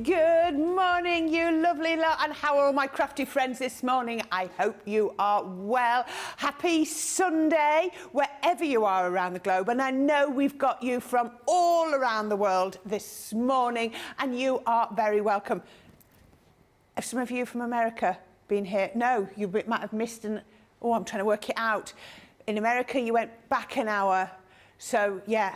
Good morning, you lovely lot, and how are all my crafty friends this morning? I hope you are well. Happy Sunday, wherever you are around the globe, and I know we've got you from all around the world this morning, and you are very welcome. Have some of you from America been here? No, you might have missed I'm trying to work it out. In America, you went back an hour, so yeah.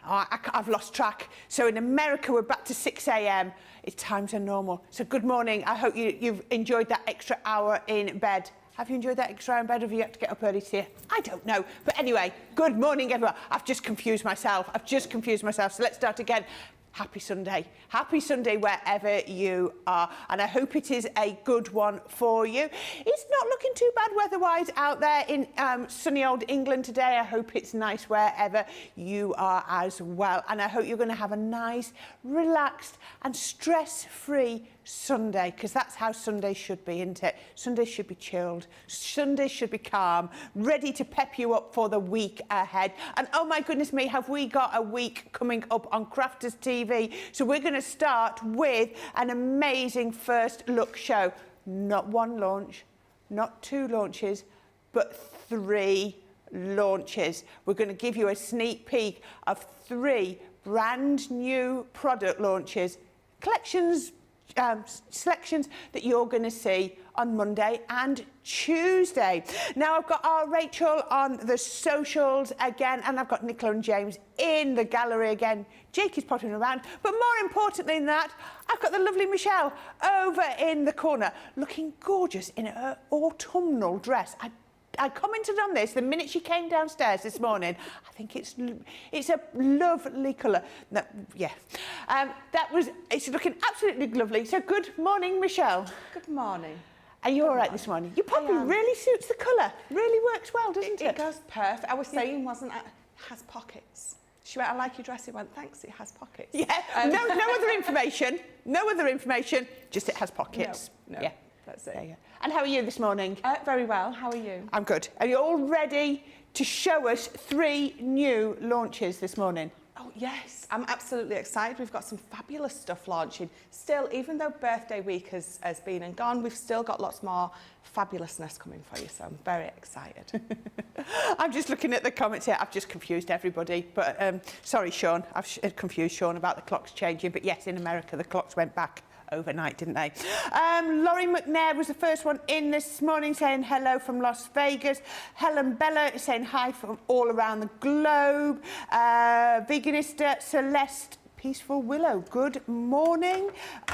I've lost track. So in America, we're back to 6 a.m. It's times are normal. So good morning. I hope you've enjoyed that extra hour in bed. Have you enjoyed that extra hour in bed, or have you had to get up early to see it? I don't know. But anyway, good morning, everyone. I've just confused myself. So let's start again. Happy Sunday. Happy Sunday wherever you are. And I hope it is a good one for you. It's not looking too bad weather-wise out there in sunny old England today. I hope it's nice wherever you are as well. And I hope you're going to have a nice, relaxed and stress-free Sunday, because that's how Sunday should be, isn't it? Sunday should be chilled. Sunday should be calm, ready to pep you up for the week ahead. And oh my goodness me, have we got a week coming up on Crafters TV. So we're going to start with an amazing first look show. Not one launch, not two launches, but 3 launches. We're going to give you a sneak peek of 3 brand new product launches, selections that you're going to see on Monday and Tuesday. Now I've got our Rachel on the socials again, and I've got Nicola and James in the gallery again. Jake is pottering around, but more importantly than that, I've got the lovely Michelle over in the corner, looking gorgeous in her autumnal dress. I commented on this the minute she came downstairs this morning. I think it's a lovely colour. No, yeah, it's looking absolutely lovely. So good morning, Michelle. Good morning. Are you all right this morning? Your poppy really suits the colour. Really works well, doesn't it? It goes perfect. I was saying, wasn't it? It has pockets. She went, I like your dress. He went, thanks, it has pockets. Yeah, no other information. No other information, just it has pockets. No. Yeah. That's it. There you go. And how are you this morning? Very well. How are you? I'm good. Are you all ready to show us 3 new launches this morning? Oh, yes. I'm absolutely excited. We've got some fabulous stuff launching. Still, even though birthday week has been and gone, we've still got lots more fabulousness coming for you, so I'm very excited. I'm just looking at the comments here. I've just confused everybody, but sorry, Sean. I've confused Sean about the clocks changing, but yes, in America, the clocks went back overnight, didn't they? Laurie McNair was the first one in this morning, saying hello from Las Vegas. Helen Bella is saying hi from all around the globe. Veganista Celeste Peaceful Willow, good morning.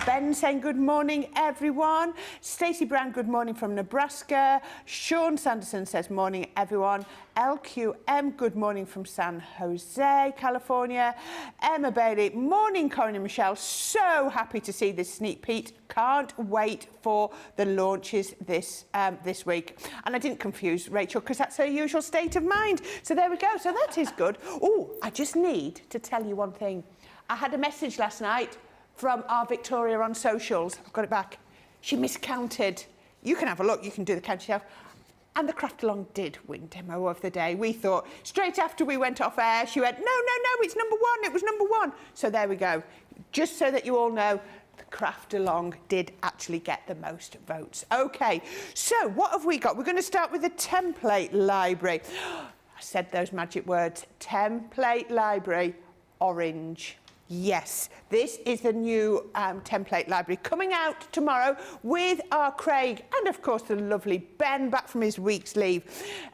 Ben saying good morning, everyone. Stacey Brown, good morning from Nebraska. Sean Sanderson says morning, everyone. LQM, good morning from San Jose, California. Emma Bailey, morning, Corrine and Michelle. So happy to see this sneak peek. Can't wait for the launches this week. And I didn't confuse Rachel, because that's her usual state of mind. So there we go. So that is good. Oh, I just need to tell you one thing. I had a message last night from our Victoria on socials. I've got it back. She miscounted. You can have a look. You can do the count yourself. And the Craft Along did win Demo of the Day. We thought, straight after we went off air, she went, no, it's number 1. It was number 1. So there we go. Just so that you all know, the Craft Along did actually get the most votes. OK, so what have we got? We're going to start with the template library. I said those magic words. Template library, orange. Yes, this is the new template library coming out tomorrow with our Craig and, of course, the lovely Ben back from his week's leave.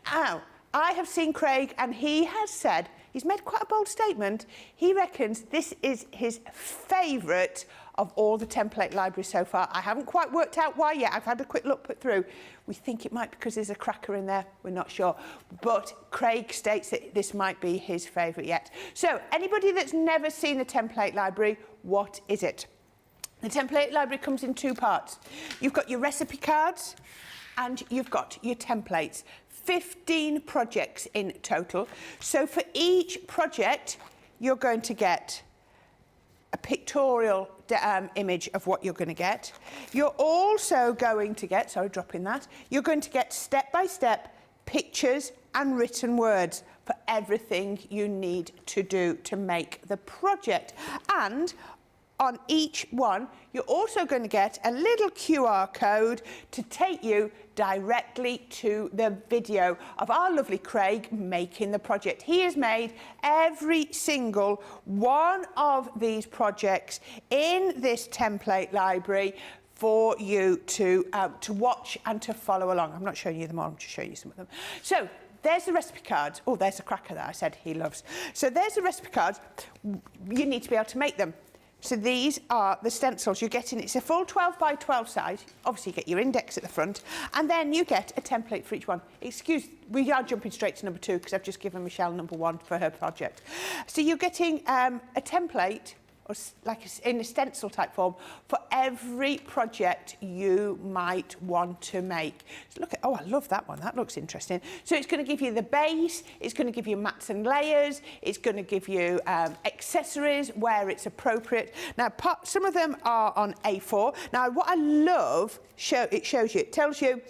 Now, I have seen Craig, and he has said, he's made quite a bold statement. He reckons this is his favourite of all the template libraries so far. I haven't quite worked out why yet. I've had a quick look put through. We think it might be because there's a cracker in there. We're not sure. But Craig states that this might be his favourite yet. So anybody that's never seen the template library, what is it? The template library comes in 2 parts. You've got your recipe cards and you've got your templates. 15 projects in total. So for each project, you're going to get a pictorial image of what you're going to get. You're also going to get, sorry, dropping that, you're going to get step-by-step pictures and written words for everything you need to do to make the project. And on each one, you're also going to get a little QR code to take you directly to the video of our lovely Craig making the project. He has made every single one of these projects in this template library for you to watch and to follow along. I'm not showing you them all, I'm just showing you some of them. So there's the recipe cards. Oh, there's the cracker that I said he loves. So there's the recipe cards. You need to be able to make them. So these are the stencils you're getting. It's a full 12 by 12 size. Obviously, you get your index at the front, and then you get a template for each one. Excuse, we are jumping straight to number 2 because I've just given Michelle number 1 for her project. So you're getting a template, or like in a stencil type form, for every project you might want to make. So look at, oh, I love that one. That looks interesting. So it's going to give you the base, it's going to give you mats and layers, it's going to give you accessories where it's appropriate. Now, some of them are on A4. Now, what I love, it shows you, it tells you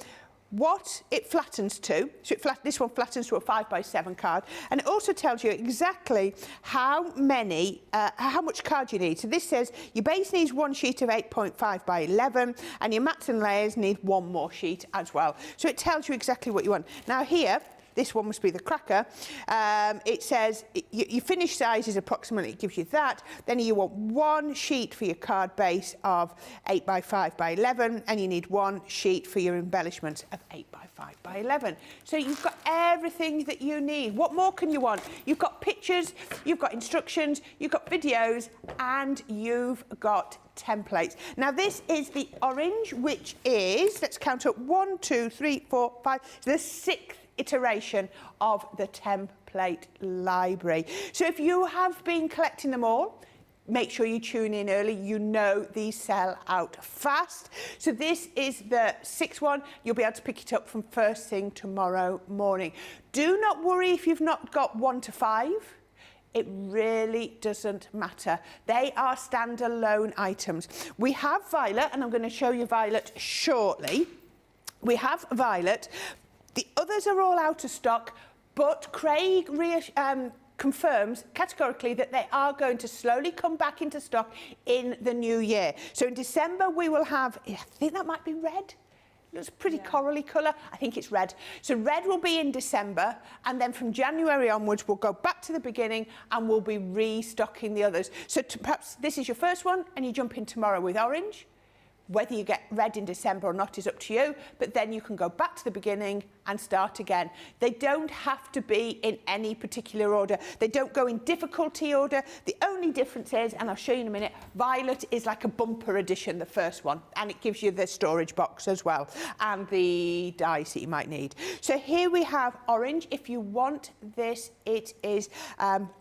what it flattens to. So this one flattens to a 5 by 7 card, and it also tells you exactly how much card you need. So this says your base needs 1 sheet of 8.5 by 11, and your mats and layers need 1 more sheet as well. So it tells you exactly what you want. Now here, this one must be the cracker. It says your finished size is approximately, it gives you that. Then you want 1 sheet for your card base of 8 by 5 by 11, and you need 1 sheet for your embellishments of 8 by 5 by 11. So you've got everything that you need. What more can you want? You've got pictures, you've got instructions, you've got videos, and you've got templates. Now this is the orange, which is, let's count up, 1, 2, 3, 4, 5, the 6th iteration of the template library. So if you have been collecting them all, make sure you tune in early. You know these sell out fast. So this is the 6th one. You'll be able to pick it up from first thing tomorrow morning. Do not worry if you've not got 1 to 5. It really doesn't matter. They are standalone items. We have Violet, and I'm going to show you Violet shortly. We have Violet. The others are all out of stock, but Craig confirms categorically that they are going to slowly come back into stock in the new year. So in December, we will have, I think that might be red. It's a pretty corally colour. I think it's red. So red will be in December, and then from January onwards, we'll go back to the beginning and we'll be restocking the others. So perhaps this is your first one, and you jump in tomorrow with orange. Whether you get red in December or not is up to you, but then you can go back to the beginning and start again. They don't have to be in any particular order. They don't go in difficulty order. The only difference is, and I'll show you in a minute, Violet is like a bumper edition, the first one, and it gives you the storage box as well, and the dice that you might need. So here we have orange. If you want this, it is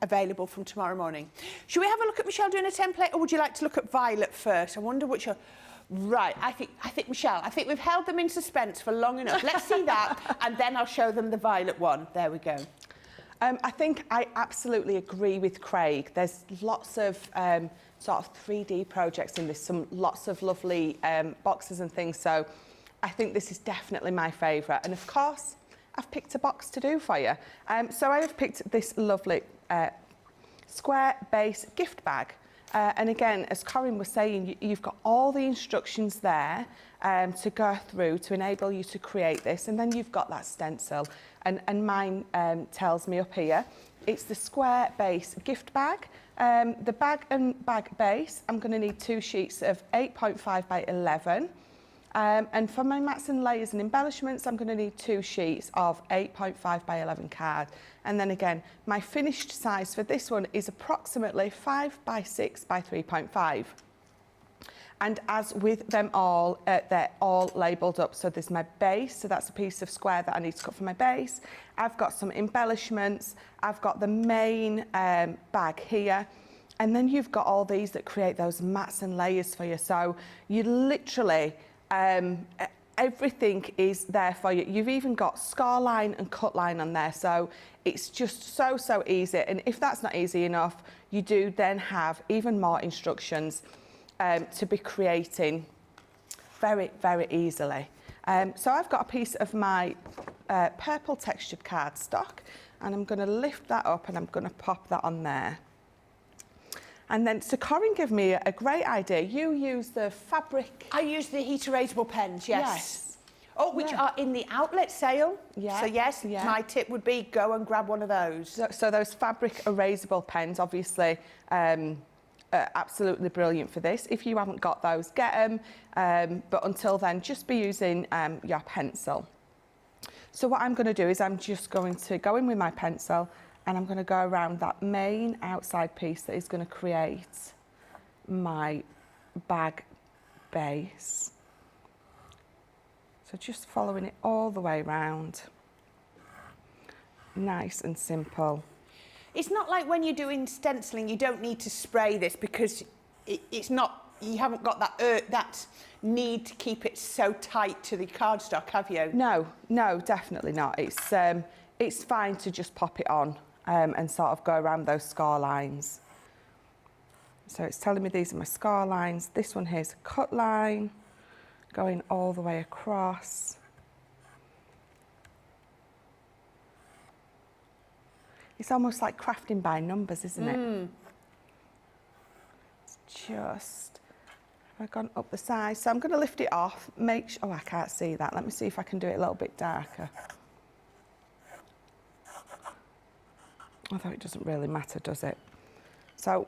available from tomorrow morning. Should we have a look at Michelle doing a template, or would you like to look at Violet first? I wonder which are... Right, I think Michelle, I think we've held them in suspense for long enough. Let's see that, and then I'll show them the Violet one. There we go. I think I absolutely agree with Craig. There's lots of sort of 3D projects in this, lots of lovely boxes and things, so I think this is definitely my favourite. And of course, I've picked a box to do for you. So I have picked this lovely square base gift bag. And again, as Corrine was saying, you've got all the instructions there to go through to enable you to create this. And then you've got that stencil. And mine tells me up here, it's the square base gift bag. The bag base, I'm going to need 2 sheets of 8.5 by 11. And for my mats and layers and embellishments, I'm going to need 2 sheets of 8.5 by 11 card. And then again, my finished size for this one is approximately 5 by 6 by 3.5. And as with them all, they're all labelled up. So there's my base, so that's a piece of square that I need to cut for my base. I've got some embellishments. I've got the main bag here. And then you've got all these that create those mats and layers for you. So you literally... everything is there for you. You've even got score line and cut line on there, so it's just so easy. And if that's not easy enough, you do then have even more instructions to be creating very easily. So I've got a piece of my purple textured cardstock, and I'm going to lift that up and I'm going to pop that on there. And then, so Corrine gave me a great idea. You use the fabric. I use the heat erasable pens, yes. Yes. Oh, which are in the outlet sale. Yeah. So yes, my tip would be go and grab one of those. So those fabric erasable pens, obviously, absolutely brilliant for this. If you haven't got those, get them. But until then, just be using your pencil. So what I'm going to do is I'm just going to go in with my pencil and I'm going to go around that main outside piece that is going to create my bag base. So just following it all the way around. Nice and simple. It's not like when you're doing stenciling, you don't need to spray this because it's not, you haven't got that need to keep it so tight to the cardstock, have you? No, no, definitely not. It's fine to just pop it on and sort of go around those score lines. So it's telling me these are my score lines. This one here is a cut line going all the way across. It's almost like crafting by numbers, isn't it? It's just, have I gone up the size? So I'm going to lift it off, oh, I can't see that. Let me see if I can do it a little bit darker. Although it doesn't really matter, does it? So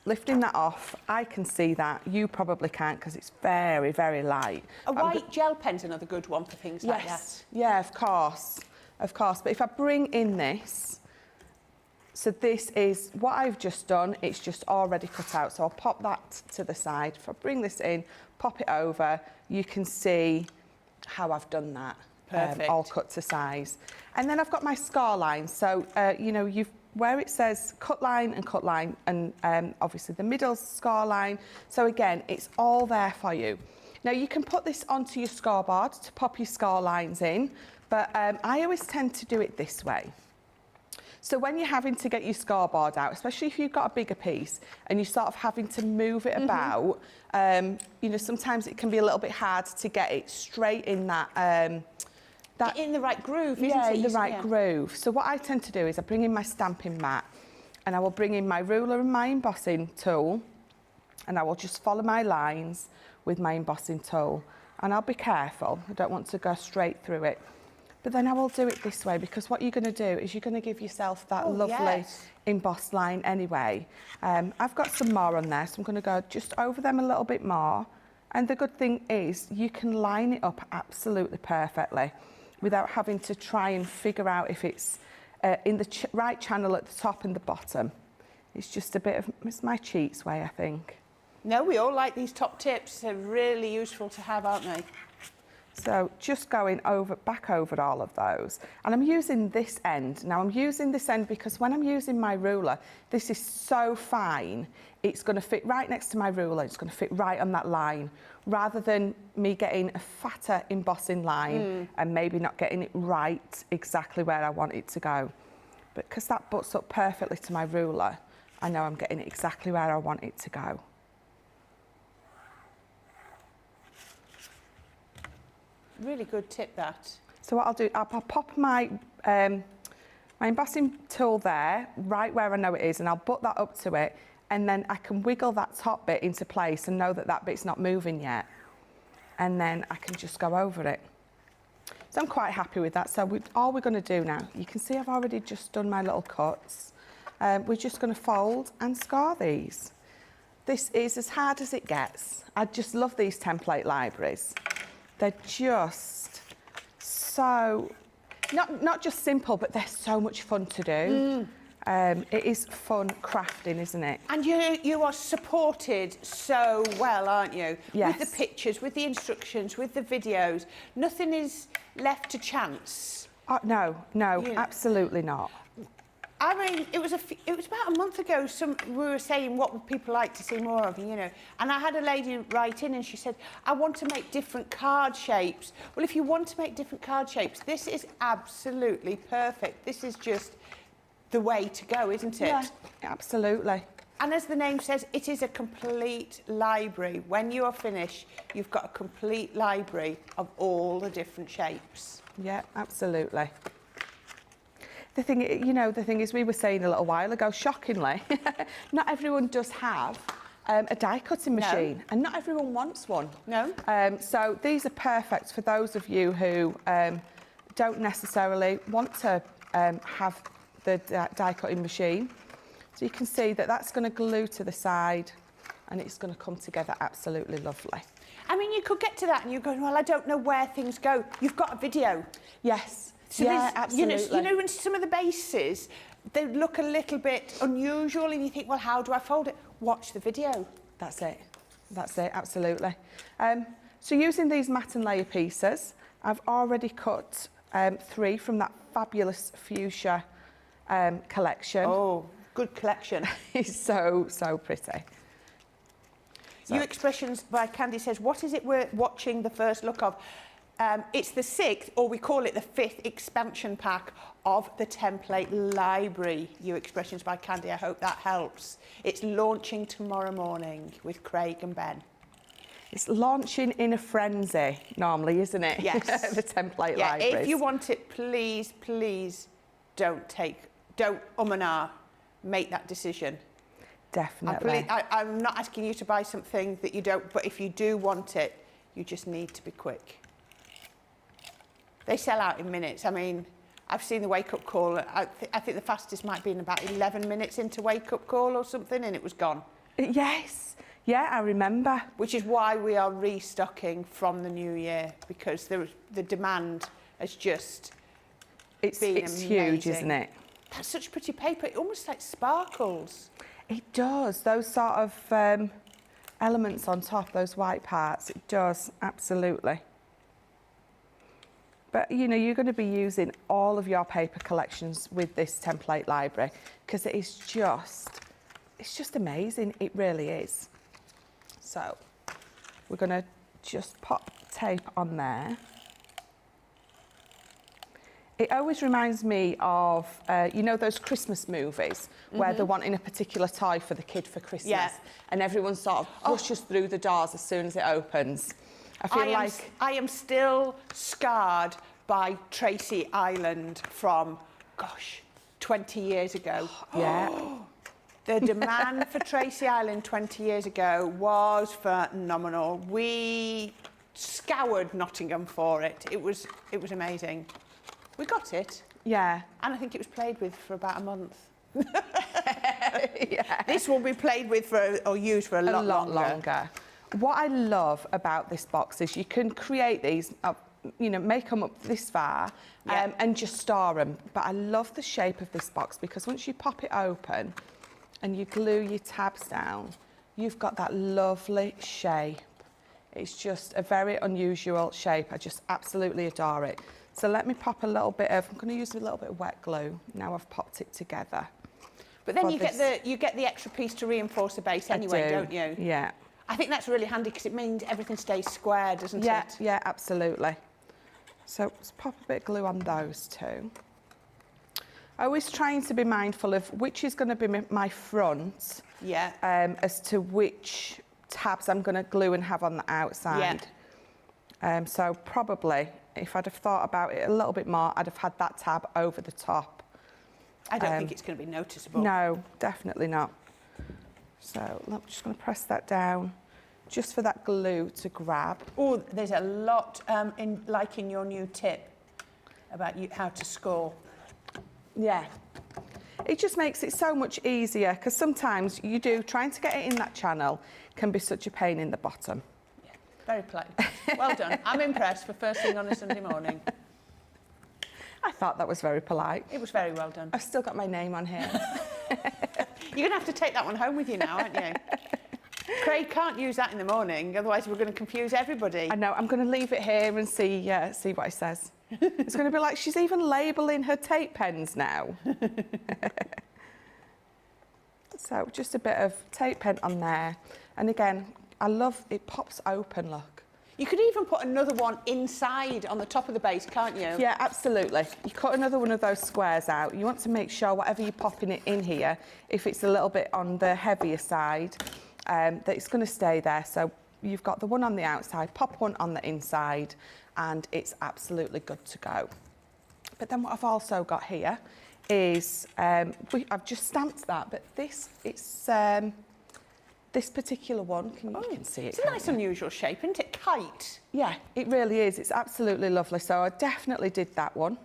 lifting that off, I can see that. You probably can't because it's very, very light. A white gel pen's another good one for things like that. Yes, yeah, of course. But if I bring in this, so this is what I've just done, it's just already cut out. So I'll pop that to the side. If I bring this in, pop it over, you can see how I've done that. Perfect. All cut to size. And then I've got my score lines. So, you know, where it says cut line, and obviously the middle score line. So again, it's all there for you. Now you can put this onto your scoreboard to pop your score lines in, but I always tend to do it this way. So when you're having to get your scoreboard out, especially if you've got a bigger piece and you're sort of having to move it about, you know, sometimes it can be a little bit hard to get it straight in that in the right groove, isn't it? Yeah, in the right groove. So what I tend to do is I bring in my stamping mat and I will bring in my ruler and my embossing tool and I will just follow my lines with my embossing tool. And I'll be careful, I don't want to go straight through it. But then I will do it this way because what you're going to do is you're going to give yourself that lovely embossed line anyway. I've got some more on there, so I'm going to go just over them a little bit more. And the good thing is you can line it up absolutely perfectly without having to try and figure out if it's in the right channel at the top and the bottom. It's just a bit of, it's my cheats way, I think. No, we all like these top tips. They're really useful to have, aren't they? So just going back over all of those. And I'm using this end. Now I'm using this end because when I'm using my ruler, this is so fine, it's going to fit right next to my ruler. It's going to fit right on that line, rather than me getting a fatter embossing line and maybe not getting it right exactly where I want it to go. But because that butts up perfectly to my ruler, I know I'm getting it exactly where I want it to go. Really good tip, that. So what I'll do, I'll pop my embossing tool there, right where I know it is, and I'll butt that up to it, and then I can wiggle that top bit into place and know that that bit's not moving yet. And then I can just go over it. So I'm quite happy with that. So all we're going to do now, you can see I've already just done my little cuts. We're just going to fold and score these. This is as hard as it gets. I just love these template libraries. They're just so, not just simple, but they're so much fun to do. It is fun crafting, isn't it? And you are supported so well, aren't you? Yes. With the pictures, with the instructions, with the videos. Nothing is left to chance. Oh, no, absolutely not. I mean, it was about a month ago. We were saying what would people like to see more of, you know. And I had a lady write in and she said, "I want to make different card shapes." Well, if you want to make different card shapes, this is absolutely perfect. This is just the way to go, isn't it? Yeah, absolutely. And as the name says, it is a complete library. When you are finished, you've got a complete library of all the different shapes. Yeah, absolutely. the thing, you know, the thing is, we were saying a little while ago, shockingly, not everyone does have a die cutting machine, and not everyone wants one. No. So these are perfect for those of you who don't necessarily want to have the die cutting machine. So you can see that that's going to glue to the side, and it's going to come together absolutely lovely. I mean, you could get to that and you're going, well, I don't know where things go. You've got a video. Yes. So yeah, absolutely. You know, when some of the bases, they look a little bit unusual and you think, well, how do I fold it? Watch the video. That's it. That's it, absolutely. So using these mat and layer pieces, I've already cut 3 from that fabulous fuchsia collection. Oh, good collection. It's so, so pretty. So. New Expressions by Candy says, what is it we're watching the first look of? It's the 6th, or we call it the 5th expansion pack of the template library. New Expressions by Candy, I hope that helps. It's launching tomorrow morning with Craig and Ben. It's launching in a frenzy, normally, isn't it? Yes. The template yeah, libraries. if you want it, please, please don't and ah, make that decision. Definitely. I'm not asking you to buy something that you don't, but if you do want it, you just need to be quick. They sell out in minutes. I mean, I've seen the wake-up call. I think the fastest might be in about 11 minutes into wake-up call or something, and it was gone. Yes. Yeah, I remember. Which is why we are restocking from the new year, because the demand has just been amazing. It's huge, isn't it? That's such pretty paper. It almost like sparkles. It does. Those sort of elements on top, those white parts, it does, absolutely. But, you know, you're going to be using all of your paper collections with this template library, because it's just amazing. It really is. So we're going to just pop tape on there. It always reminds me of, you know, those Christmas movies where they're wanting a particular toy for the kid for Christmas, and everyone sort of rushes through the doors as soon as it opens. I am still scarred by Tracy Island from, gosh, 20 years ago. Yeah. The demand for Tracy Island 20 years ago was phenomenal. We scoured Nottingham for it. It was amazing. We got it. Yeah. And I think it was played with for about a month. Yeah. This will be played with or used for a lot longer. What I love about this box is you can create these, you know, make them up this far and just store them. But I love the shape of this box, because once you pop it open and you glue your tabs down, you've got that lovely shape. It's just a very unusual shape. I just absolutely adore it. So let me pop a little bit of, I'm going to use a little bit of wet glue now I've popped it together. But then you get the extra piece to reinforce the base anyway, don't you? Yeah. I think that's really handy, because it means everything stays square, doesn't it? Yeah, absolutely. So let's pop a bit of glue on those two. Always trying to be mindful of which is going to be my front, as to which tabs I'm going to glue and have on the outside. So probably, if I'd have thought about it a little bit more, I'd have had that tab over the top. I don't think it's going to be noticeable. No, definitely not. So I'm just going to press that down, just for that glue to grab. Oh, there's a lot in your new tip about how to score. Yeah. It just makes it so much easier, because sometimes trying to get it in that channel can be such a pain in the bottom. Yeah, very polite. Well done. I'm impressed for first thing on a Sunday morning. I thought that was very polite. It was very well done. I've still got my name on here. You're going to have to take that one home with you now, aren't you? Craig can't use that in the morning, otherwise we're going to confuse everybody. I know. I'm going to leave it here and see what he says. It's going to be like she's even labelling her tape pens now. So just a bit of tape pen on there. And again, I love it pops open, look. You could even put another one inside on the top of the base, can't you? Yeah, absolutely. You cut another one of those squares out. You want to make sure whatever you're popping it in here, if it's a little bit on the heavier side, that it's going to stay there. So you've got the one on the outside, pop one on the inside, and it's absolutely good to go. But then what I've also got here is, I've just stamped that, but this particular one, you can see it. It's a nice unusual shape, isn't it? Kite. Yeah, it really is. It's absolutely lovely. So I definitely did that one.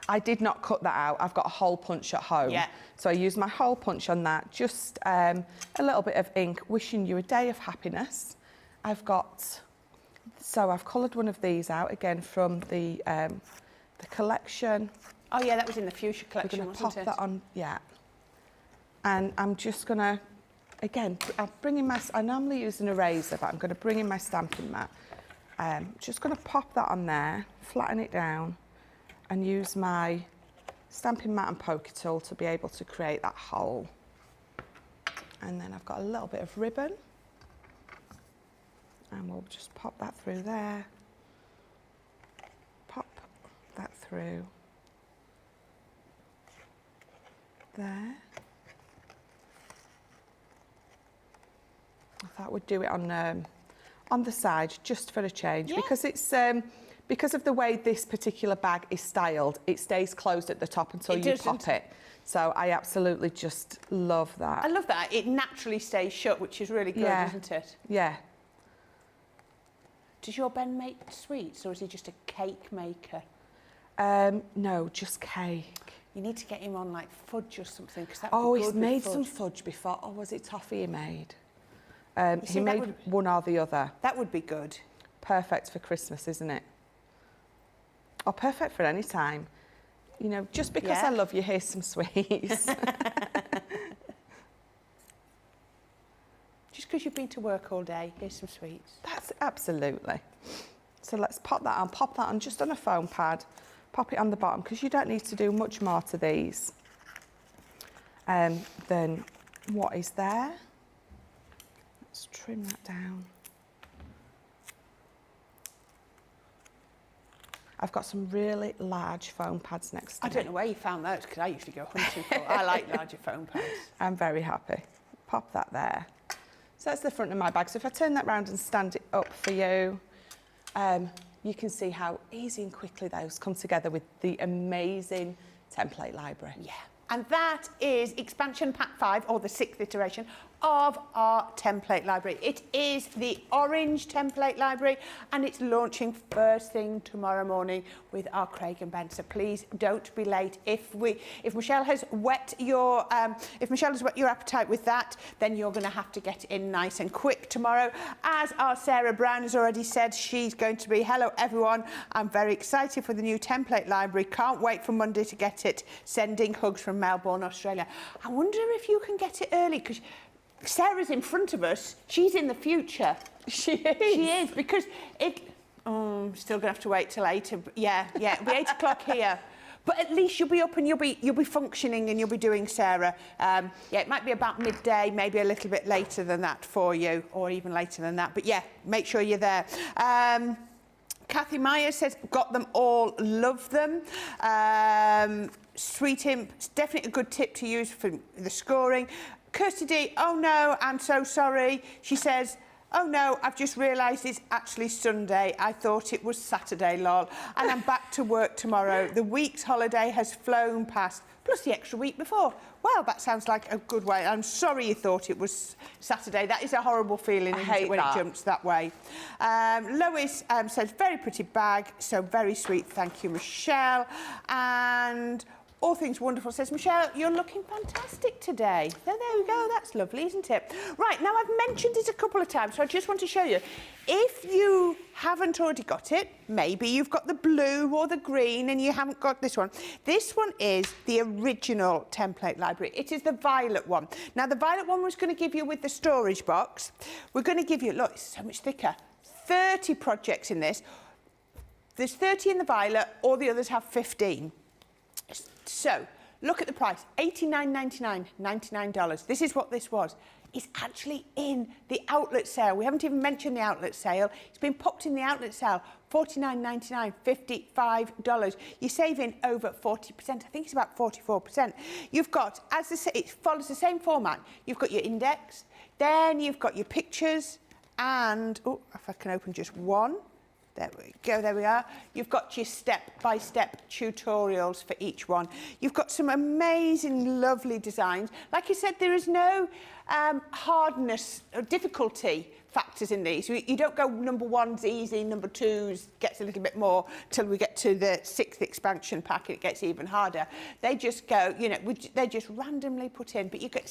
I did not cut that out. I've got a hole punch at home. Yeah. So I used my hole punch on that. Just a little bit of ink, wishing you a day of happiness. I've coloured one of these out again from the collection. Oh yeah, that was in the fuchsia We're collection, going to wasn't pop it? that on, yeah. And I'm just going to, again, I'll bring in I normally use an eraser, but I'm going to bring in my stamping mat. Just going to pop that on there, flatten it down, and use my stamping mat and poker tool to be able to create that hole. And then I've got a little bit of ribbon, and we'll just pop that through there. Pop that through there. I thought we'd do it on the side just for a change, because it's because of the way this particular bag is styled, it stays closed at the top until you pop it. So I absolutely just love that. I love that. It naturally stays shut, which is really good, isn't it? Yeah. Does your Ben make sweets, or is he just a cake maker? No, just cake. You need to get him on like fudge or something, because that Oh, would be he's good made with fudge. some fudge before. Or was it toffee he made? see, He that made would- one or the other. That would be good. Perfect for Christmas, isn't it? Or perfect for any time. You know, just because Yeah. I love you, here's some sweets. Just because you've been to work all day, here's some sweets. That's absolutely. So let's pop that on. Pop that on just on a foam pad. Pop it on the bottom, because you don't need to do much more to these than what is there. Let's trim that down. I've got some really large foam pads next to I me. don't know where you found those, because I usually go hunting for. I like larger foam pads. I'm very happy. Pop that there. So that's the front of my bag. So if I turn that round and stand it up for you, you can see how easy and quickly those come together with the amazing template library. Yeah. And that is expansion pack 5, or the 6th iteration of our template library. It is the orange template library, and it's launching first thing tomorrow morning with our Craig and Ben. So please don't be late. If Michelle has whet your appetite with that, then you're going to have to get in nice and quick tomorrow. As our Sarah Brown has already said, she's going to be, hello everyone, I'm very excited for the new template library. Can't wait for Monday to get it. Sending hugs from Melbourne, Australia. I wonder if you can get it early, because Sarah's in front of us. She's in the future. She is. She is, because it... Oh, I'm still going to have to wait till 8. Yeah, it'll be 8 o'clock here. But at least you'll be up and you'll be functioning, and you'll be doing Sarah. Yeah, it might be about midday, maybe a little bit later than that for you, or even later than that. But yeah, make sure you're there. Kathy Meyer says, got them all, love them. Sweet Imp, it's definitely a good tip to use for the scoring. Kirsty D, oh no, I'm so sorry. She says, oh no, I've just realised it's actually Sunday. I thought it was Saturday, lol. And I'm back to work tomorrow. The week's holiday has flown past, plus the extra week before. Well, that sounds like a good way. I'm sorry you thought it was Saturday. That is a horrible feeling, isn't it, when it jumps that way. Lois says, very pretty bag, so very sweet. Thank you, Michelle. And All Things Wonderful says, Michelle, you're looking fantastic today. So there we go, that's lovely, isn't it? Right, now I've mentioned it a couple of times, so I just want to show you. If you haven't already got it, maybe you've got the blue or the green and you haven't got this one. This one is the original template library. It is the violet one. Now, the violet one was going to give you with the storage box. We're going to give you, look, it's so much thicker, 30 projects in this. There's 30 in the violet, all the others have 15. So, look at the price, $89.99, $99. This is what this was. It's actually in the outlet sale. We haven't even mentioned the outlet sale. It's been popped in the outlet sale, $49.99, $55. You're saving over 40%. I think it's about 44%. You've got, it follows the same format. You've got your index, then you've got your pictures, and, oh, if I can open just one, There we go, there we are. You've got your step-by-step tutorials for each one. You've got some amazing, lovely designs. Like I said, there is no hardness or difficulty factors in these. You don't go number 1's easy, number 2's gets a little bit more till we get to the 6th expansion pack and it gets even harder. They just go, you know, they're just randomly put in, but you get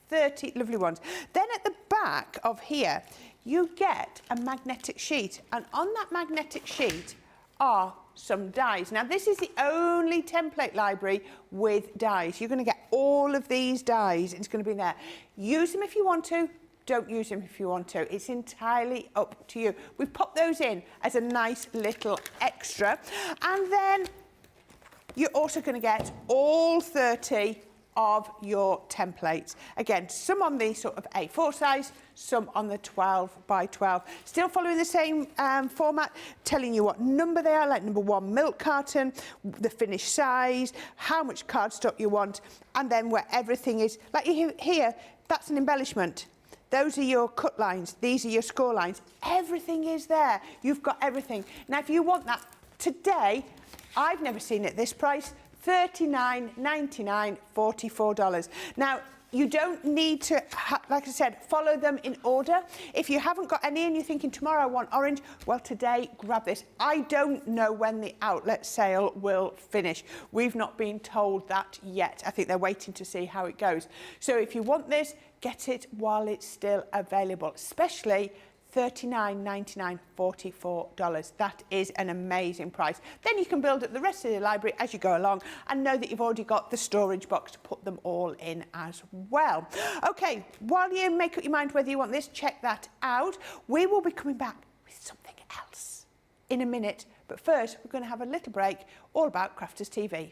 30 lovely ones. Then at the back of here, you get a magnetic sheet, and on that magnetic sheet are some dies. Now, this is the only template library with dies. You're going to get all of these dies. It's going to be in there. Use them if you want to. Don't use them if you want to. It's entirely up to you. We've popped those in as a nice little extra. And then you're also going to get all 30 of your templates. Again, some on the sort of A4 size, some on the 12 by 12. Still following the same format, telling you what number they are, like number 1 milk carton, the finished size, how much cardstock you want, and then where everything is. Like here, that's an embellishment. Those are your cut lines. These are your score lines. Everything is there. You've got everything. Now, if you want that today, I've never seen it at this price, $39.99, $44. Now, you don't need to, like I said, follow them in order. If you haven't got any and you're thinking, tomorrow I want orange, well, today, grab this. I don't know when the outlet sale will finish. We've not been told that yet. I think they're waiting to see how it goes. So if you want this, get it while it's still available, especially $39.99, $44. That is an amazing price. Then you can build up the rest of the library as you go along and know that you've already got the storage box to put them all in as well. Okay, while you make up your mind whether you want this, check that out. We will be coming back with something else in a minute. But first, we're going to have a little break all about Crafters TV.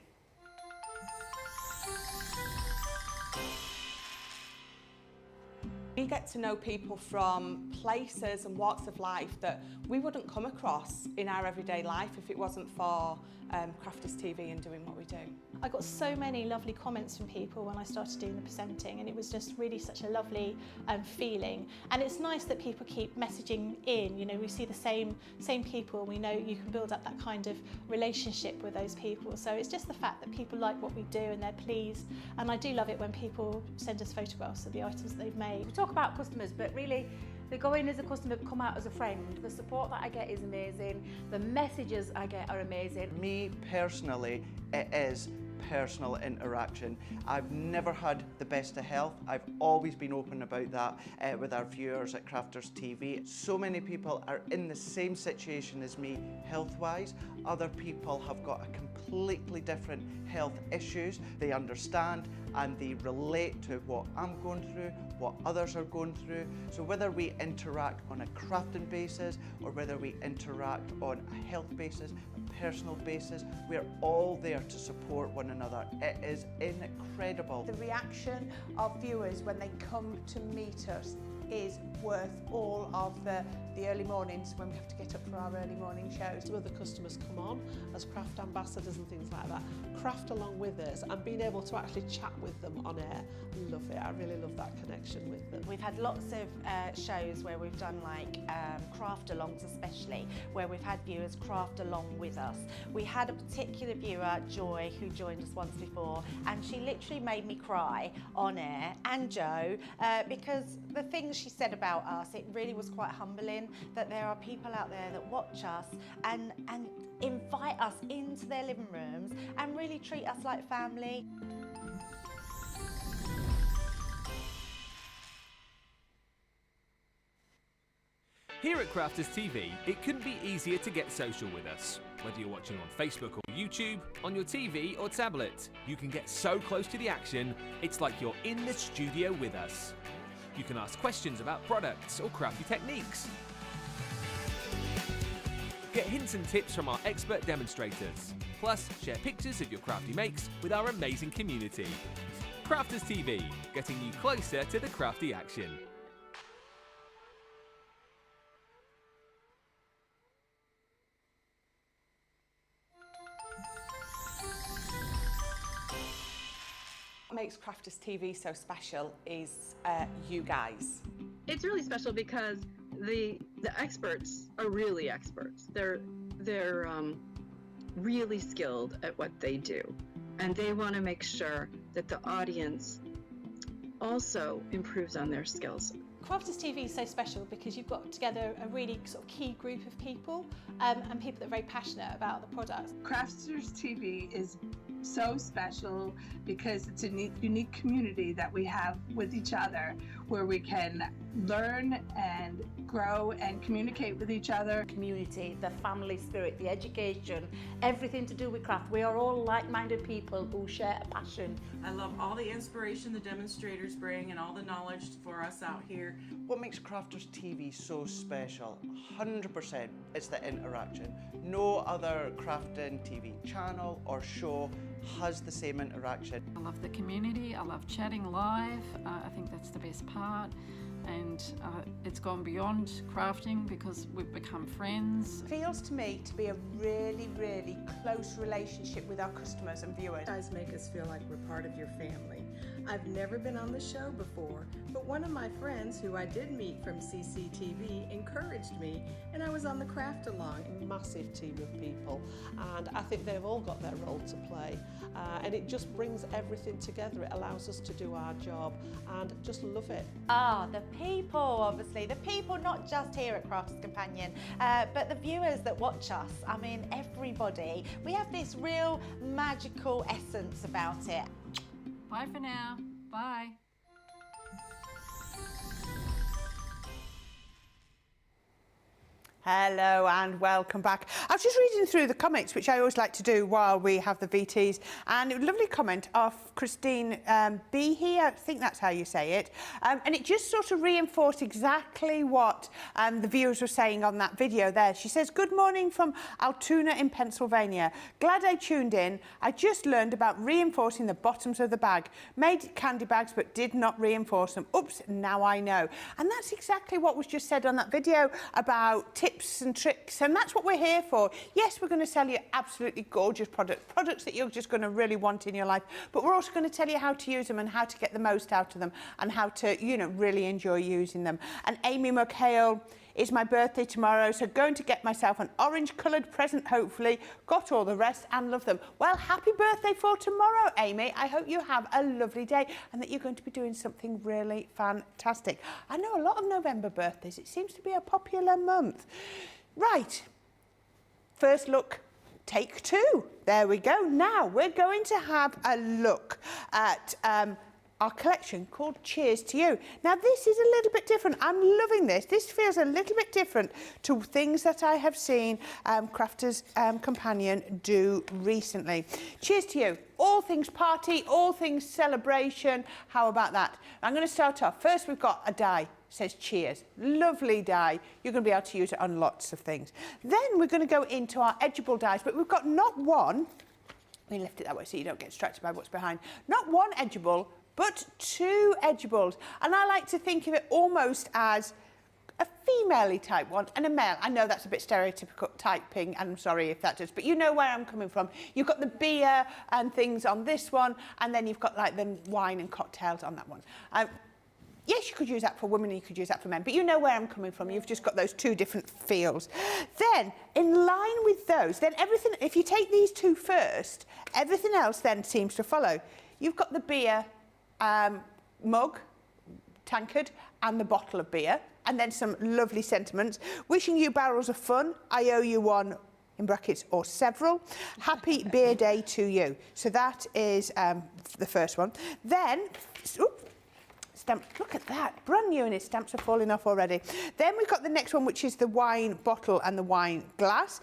We get to know people from places and walks of life that we wouldn't come across in our everyday life if it wasn't for Crafters TV and doing what we do. I got so many lovely comments from people when I started doing the presenting, and it was just really such a lovely feeling. And it's nice that people keep messaging in. You know, we see the same people. We know you can build up that kind of relationship with those people. So it's just the fact that people like what we do and they're pleased. And I do love it when people send us photographs of the items that they've made. We talk about customers, but really they go in as a customer, come out as a friend. The support that I get is amazing. The messages I get are amazing. Me personally, it is personal interaction. I've never had the best of health. I've always been open about that with our viewers at Crafters TV. So many people are in the same situation as me health-wise. Other people have got a completely different health issues. They understand and they relate to what I'm going through, what others are going through. So whether we interact on a crafting basis or whether we interact on a health basis, a personal basis, we're all there to support one another. It is incredible. The reaction of viewers when they come to meet us is worth all of the early mornings when we have to get up for our early morning shows. Some of the customers come on as craft ambassadors and things like that, craft along with us, and being able to actually chat with them on air. I love it. I really love that connection with them. We've had lots of shows where we've done like craft alongs, especially where we've had viewers craft along with us. We had a particular viewer, Joy, who joined us once before, and she literally made me cry on air, and Joe, because the things she said about us, it really was quite humbling that there are people out there that watch us and invite us into their living rooms and really treat us like family. Here at Crafters TV, it couldn't be easier to get social with us. Whether you're watching on Facebook or YouTube, on your TV or tablet, you can get so close to the action, it's like you're in the studio with us. You can ask questions about products or crafty techniques. Get hints and tips from our expert demonstrators. Plus, share pictures of your crafty makes with our amazing community. Crafters TV, getting you closer to the crafty action. What makes Crafters TV so special is you guys. It's really special because the experts are really experts. They're really skilled at what they do, and they want to make sure that the audience also improves on their skills. Crafters TV is so special because you've got together a really sort of key group of people and people that are very passionate about the products. Crafters TV is so special because it's a unique community that we have with each other, where we can learn and grow and communicate with each other. Community, the family spirit, the education, everything to do with craft. We are all like-minded people who share a passion. I love all the inspiration the demonstrators bring and all the knowledge for us out here. What makes Crafters TV so special? 100% it's the interaction. No other crafting TV channel or show has the same interaction. I love the community, I love chatting live, I think that's the best part. And it's gone beyond crafting because we've become friends. Feels to me to be a really, really close relationship with our customers and viewers. You guys make us feel like we're part of your family. I've never been on the show before, but one of my friends who I did meet from CCTV encouraged me, and I was on the craft along. A massive team of people, and I think they've all got their role to play, and it just brings everything together. It allows us to do our job and just love it. The people, obviously. The people not just here at Crafters Companion, but the viewers that watch us. I mean, everybody. We have this real magical essence about it. Bye for now. Bye. Hello and welcome back. I was just reading through the comments, which I always like to do while we have the VTs, and a lovely comment of Christine B here, I think that's how you say it, and it just sort of reinforced exactly what the viewers were saying on that video there. She says, "Good morning from Altoona in Pennsylvania. Glad I tuned in. I just learned about reinforcing the bottoms of the bag. Made candy bags but did not reinforce them. Oops, now I know." And that's exactly what was just said on that video about tips and tricks, and that's what we're here for. Yes, we're going to sell you absolutely gorgeous products that you're just going to really want in your life, but we're also going to tell you how to use them and how to get the most out of them and how to, you know, really enjoy using them. And Amy McHale, it's my birthday tomorrow, so going to get myself an orange coloured present, hopefully. Got all the rest and love them. Well, happy birthday for tomorrow, Amy. I hope you have a lovely day and that you're going to be doing something really fantastic. I know a lot of November birthdays. It seems to be a popular month. Right, first look, take two. There we go. Now we're going to have a look at our collection called Cheers to You. Now this is a little bit different. I'm loving this. This feels a little bit different to things that I have seen Crafters Companion do recently. Cheers to You. All things party, all things celebration. How about that? I'm going to start off. First we've got a die. It says cheers. Lovely die. You're going to be able to use it on lots of things. Then we're going to go into our edgeable dies, but we've got not one. Let me lift it that way so you don't get distracted by what's behind. Not one edgeable, but two edgeables. And I like to think of it almost as a female-y type one and a male. I know that's a bit stereotypical typing, and I'm sorry if that does, but you know where I'm coming from. You've got the beer and things on this one, and then you've got like the wine and cocktails on that one. Yes, you could use that for women and you could use that for men, but you know where I'm coming from. You've just got those two different feels. Then, in line with those, then everything, if you take these two first, everything else then seems to follow. You've got the beer mug, tankard, and the bottle of beer, and then some lovely sentiments. Wishing you barrels of fun. I owe you one, in brackets, or several. Happy beer day to you. So that is the first one. Then, stamp, look at that, brand new, and its stamps are falling off already. Then we've got the next one, which is the wine bottle and the wine glass.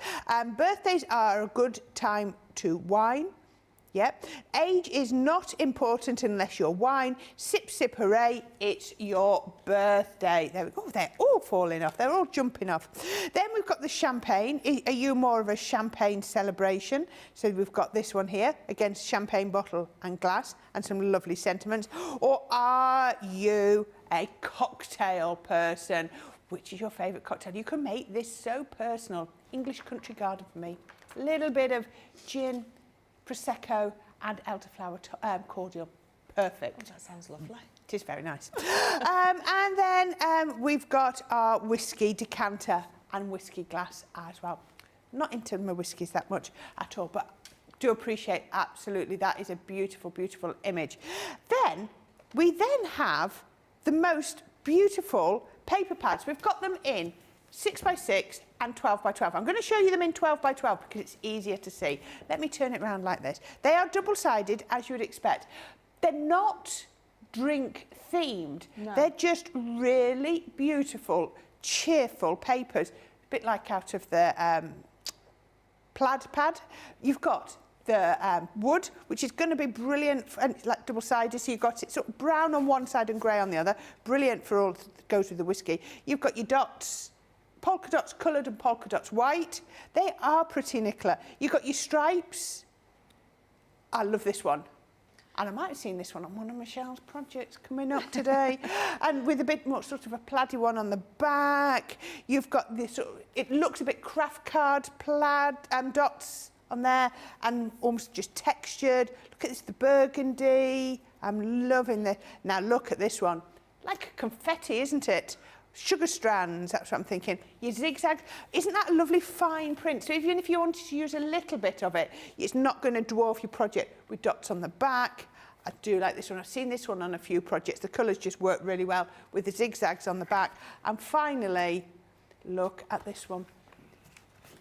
Birthdays are a good time to wine. Yep. Age is not important unless you're wine. Sip, sip, hooray, it's your birthday. There we go. Oh, they're all falling off. They're all jumping off. Then we've got the champagne. Are you more of a champagne celebration? So we've got this one here, against champagne bottle and glass, and some lovely sentiments. Or are you a cocktail person? Which is your favourite cocktail? You can make this so personal. English country garden for me. A little bit of gin, Prosecco and elderflower cordial. Perfect. Oh, that sounds lovely. It is very nice. And then we've got our whiskey decanter and whiskey glass as well. Not into my whiskies that much at all, but do appreciate absolutely that is a beautiful, beautiful image. Then we have the most beautiful paper pads. We've got them in 6x6 and 12x12. I'm going to show you them in 12x12 because it's easier to see. Let me turn it around like this. They are double-sided, as you would expect. They're not drink themed. No. They're just really beautiful, cheerful papers, a bit like out of the plaid pad. You've got the wood, which is going to be brilliant, and it's like double-sided, so you've got it sort of brown on one side and grey on the other. Brilliant for all that goes with the whiskey. You've got your dots, polka dots coloured and polka dots white. They are pretty, Nicola. You've got your stripes. I love this one. And I might have seen this one on one of Michelle's projects coming up today. And with a bit more sort of a plaid one on the back. You've got this, it looks a bit craft card plaid dots on there and almost just textured. Look at this, the burgundy. I'm loving this. Now look at this one. Like a confetti, isn't it? Sugar strands, that's what I'm thinking. Your zigzag, isn't that a lovely fine print? So even if you wanted to use a little bit of it, it's not going to dwarf your project with dots on the back. I do like this one. I've seen this one on a few projects. The colours just work really well with the zigzags on the back. And finally, look at this one.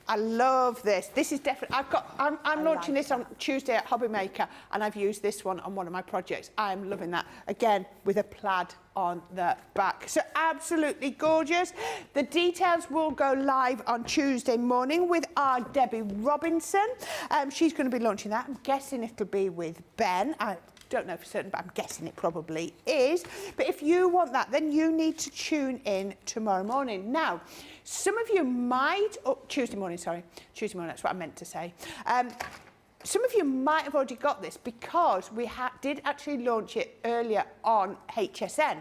I love this. This is definitely, I'm launching this on Tuesday at Hobby Maker, and I've used this one on one of my projects. I'm loving that. Again, with a plaid on the back. So absolutely gorgeous. The details will go live on Tuesday morning with our Debbie Robinson. She's going to be launching that. I'm guessing it'll be with Ben. I don't know for certain, but I'm guessing it probably is. But if you want that, then you need to tune in tomorrow morning. Now, some of you might, Tuesday morning, that's what I meant to say. Some of you might have already got this because we did actually launch it earlier on HSN.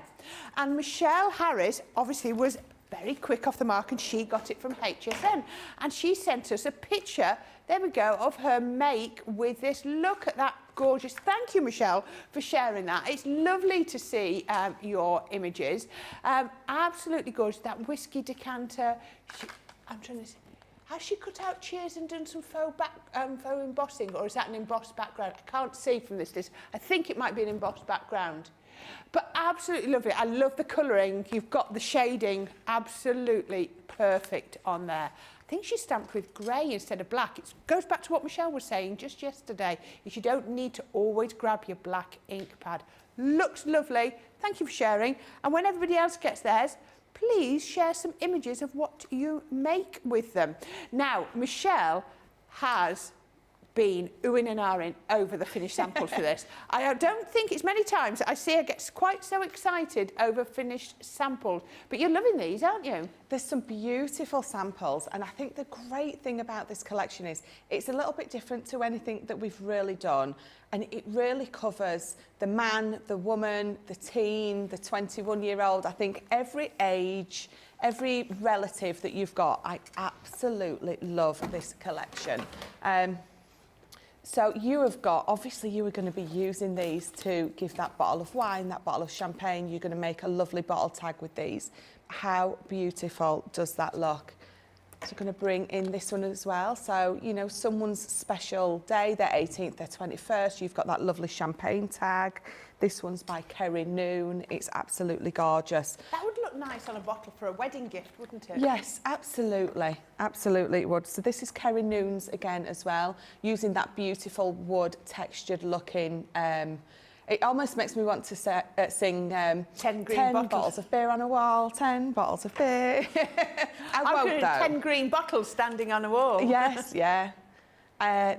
And Michelle Harris obviously was very quick off the mark and she got it from HSN. And she sent us a picture, there we go, of her make with this. Look at that gorgeous. Thank you, Michelle, for sharing that. It's lovely to see your images. Absolutely gorgeous. That whiskey decanter. I'm trying to see. Has she cut out cheers and done some faux embossing, or is that an embossed background? I can't see from this list. I think it might be an embossed background. But absolutely lovely. I love the colouring. You've got the shading absolutely perfect on there. I think she's stamped with grey instead of black. It goes back to what Michelle was saying just yesterday, is you don't need to always grab your black ink pad. Looks lovely. Thank you for sharing. And when everybody else gets theirs, please share some images of what you make with them. Now, Michelle has been oohing and ahhing over the finished samples for this. I don't think it's many times that I see her get quite so excited over finished samples. But you're loving these, aren't you? There's some beautiful samples, and I think the great thing about this collection is it's a little bit different to anything that we've really done, and it really covers the man, the woman, the teen, the 21-year-old. I think every age, every relative that you've got, I absolutely love this collection. So you have got, obviously you are going to be using these to give that bottle of wine, that bottle of champagne. You're going to make a lovely bottle tag with these. How beautiful does that look? So we're going to bring in this one as well. So, you know, someone's special day, their 18th, their 21st, you've got that lovely champagne tag. This one's by Corrine Noon. It's absolutely gorgeous. That would look nice on a bottle for a wedding gift, wouldn't it? Yes, absolutely. Absolutely it would. So this is Corrine Noon's again as well, using that beautiful wood textured looking. It almost makes me want to sing 10 bottles of beer on a wall, 10 bottles of beer. I won't, though. 10 green bottles standing on a wall. Yes, yeah.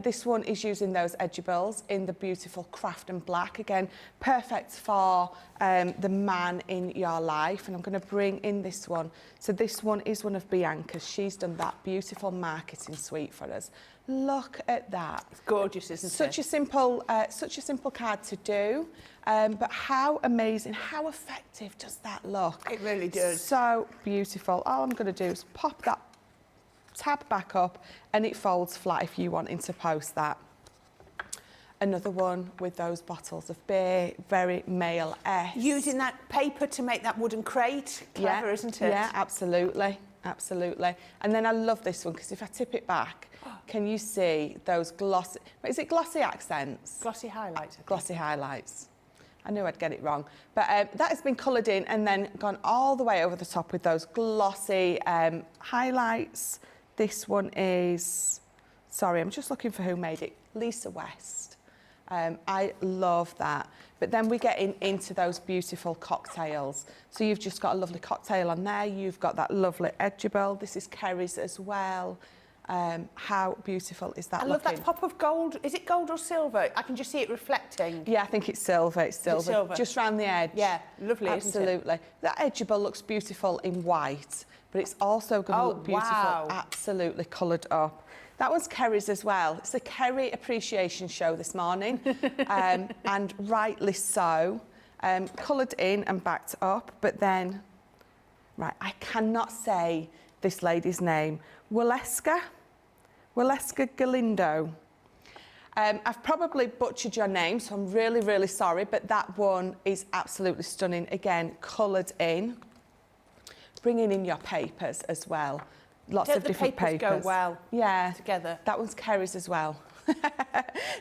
This one is using those edibles in the beautiful craft and black. Again, perfect for the man in your life. And I'm going to bring in this one. So this one is one of Bianca's. She's done that beautiful marketing suite for us. Look at that. It's gorgeous, isn't it? Such a simple card to do. But how amazing, how effective does that look? It really does. So beautiful. All I'm going to do is pop that tab back up and it folds flat if you wanting to post that. Another one with those bottles of beer, very male-esque. Using that paper to make that wooden crate. Clever, isn't it? Yeah, absolutely, absolutely. And then I love this one because if I tip it back, can you see those glossy, is it glossy accents? Glossy highlights. Glossy highlights. I knew I'd get it wrong. But that has been coloured in and then gone all the way over the top with those glossy highlights. This one is, sorry, I'm just looking for who made it. Lisa West. I love that. But then we get into those beautiful cocktails. So you've just got a lovely cocktail on there. You've got that lovely edgeable. This is Kerry's as well. How beautiful is that I love that pop of gold. Is it gold or silver? I can just see it reflecting. Yeah, I think it's silver. It's silver. Is it silver? Just round the edge. Yeah, lovely, absolutely. isn't it? That edgeable looks beautiful in white, but it's also going to look beautiful, wow. absolutely coloured up. That was Kerry's as well. It's a Kerry appreciation show this morning, and rightly so. Coloured in and backed up, but then, right, I cannot say this lady's name. Waleska Galindo. I've probably butchered your name, so I'm really, really sorry, but that one is absolutely stunning. Again, coloured in. Bringing in your papers as well. Lots of different papers. Go well together. That one's Kerry's as well.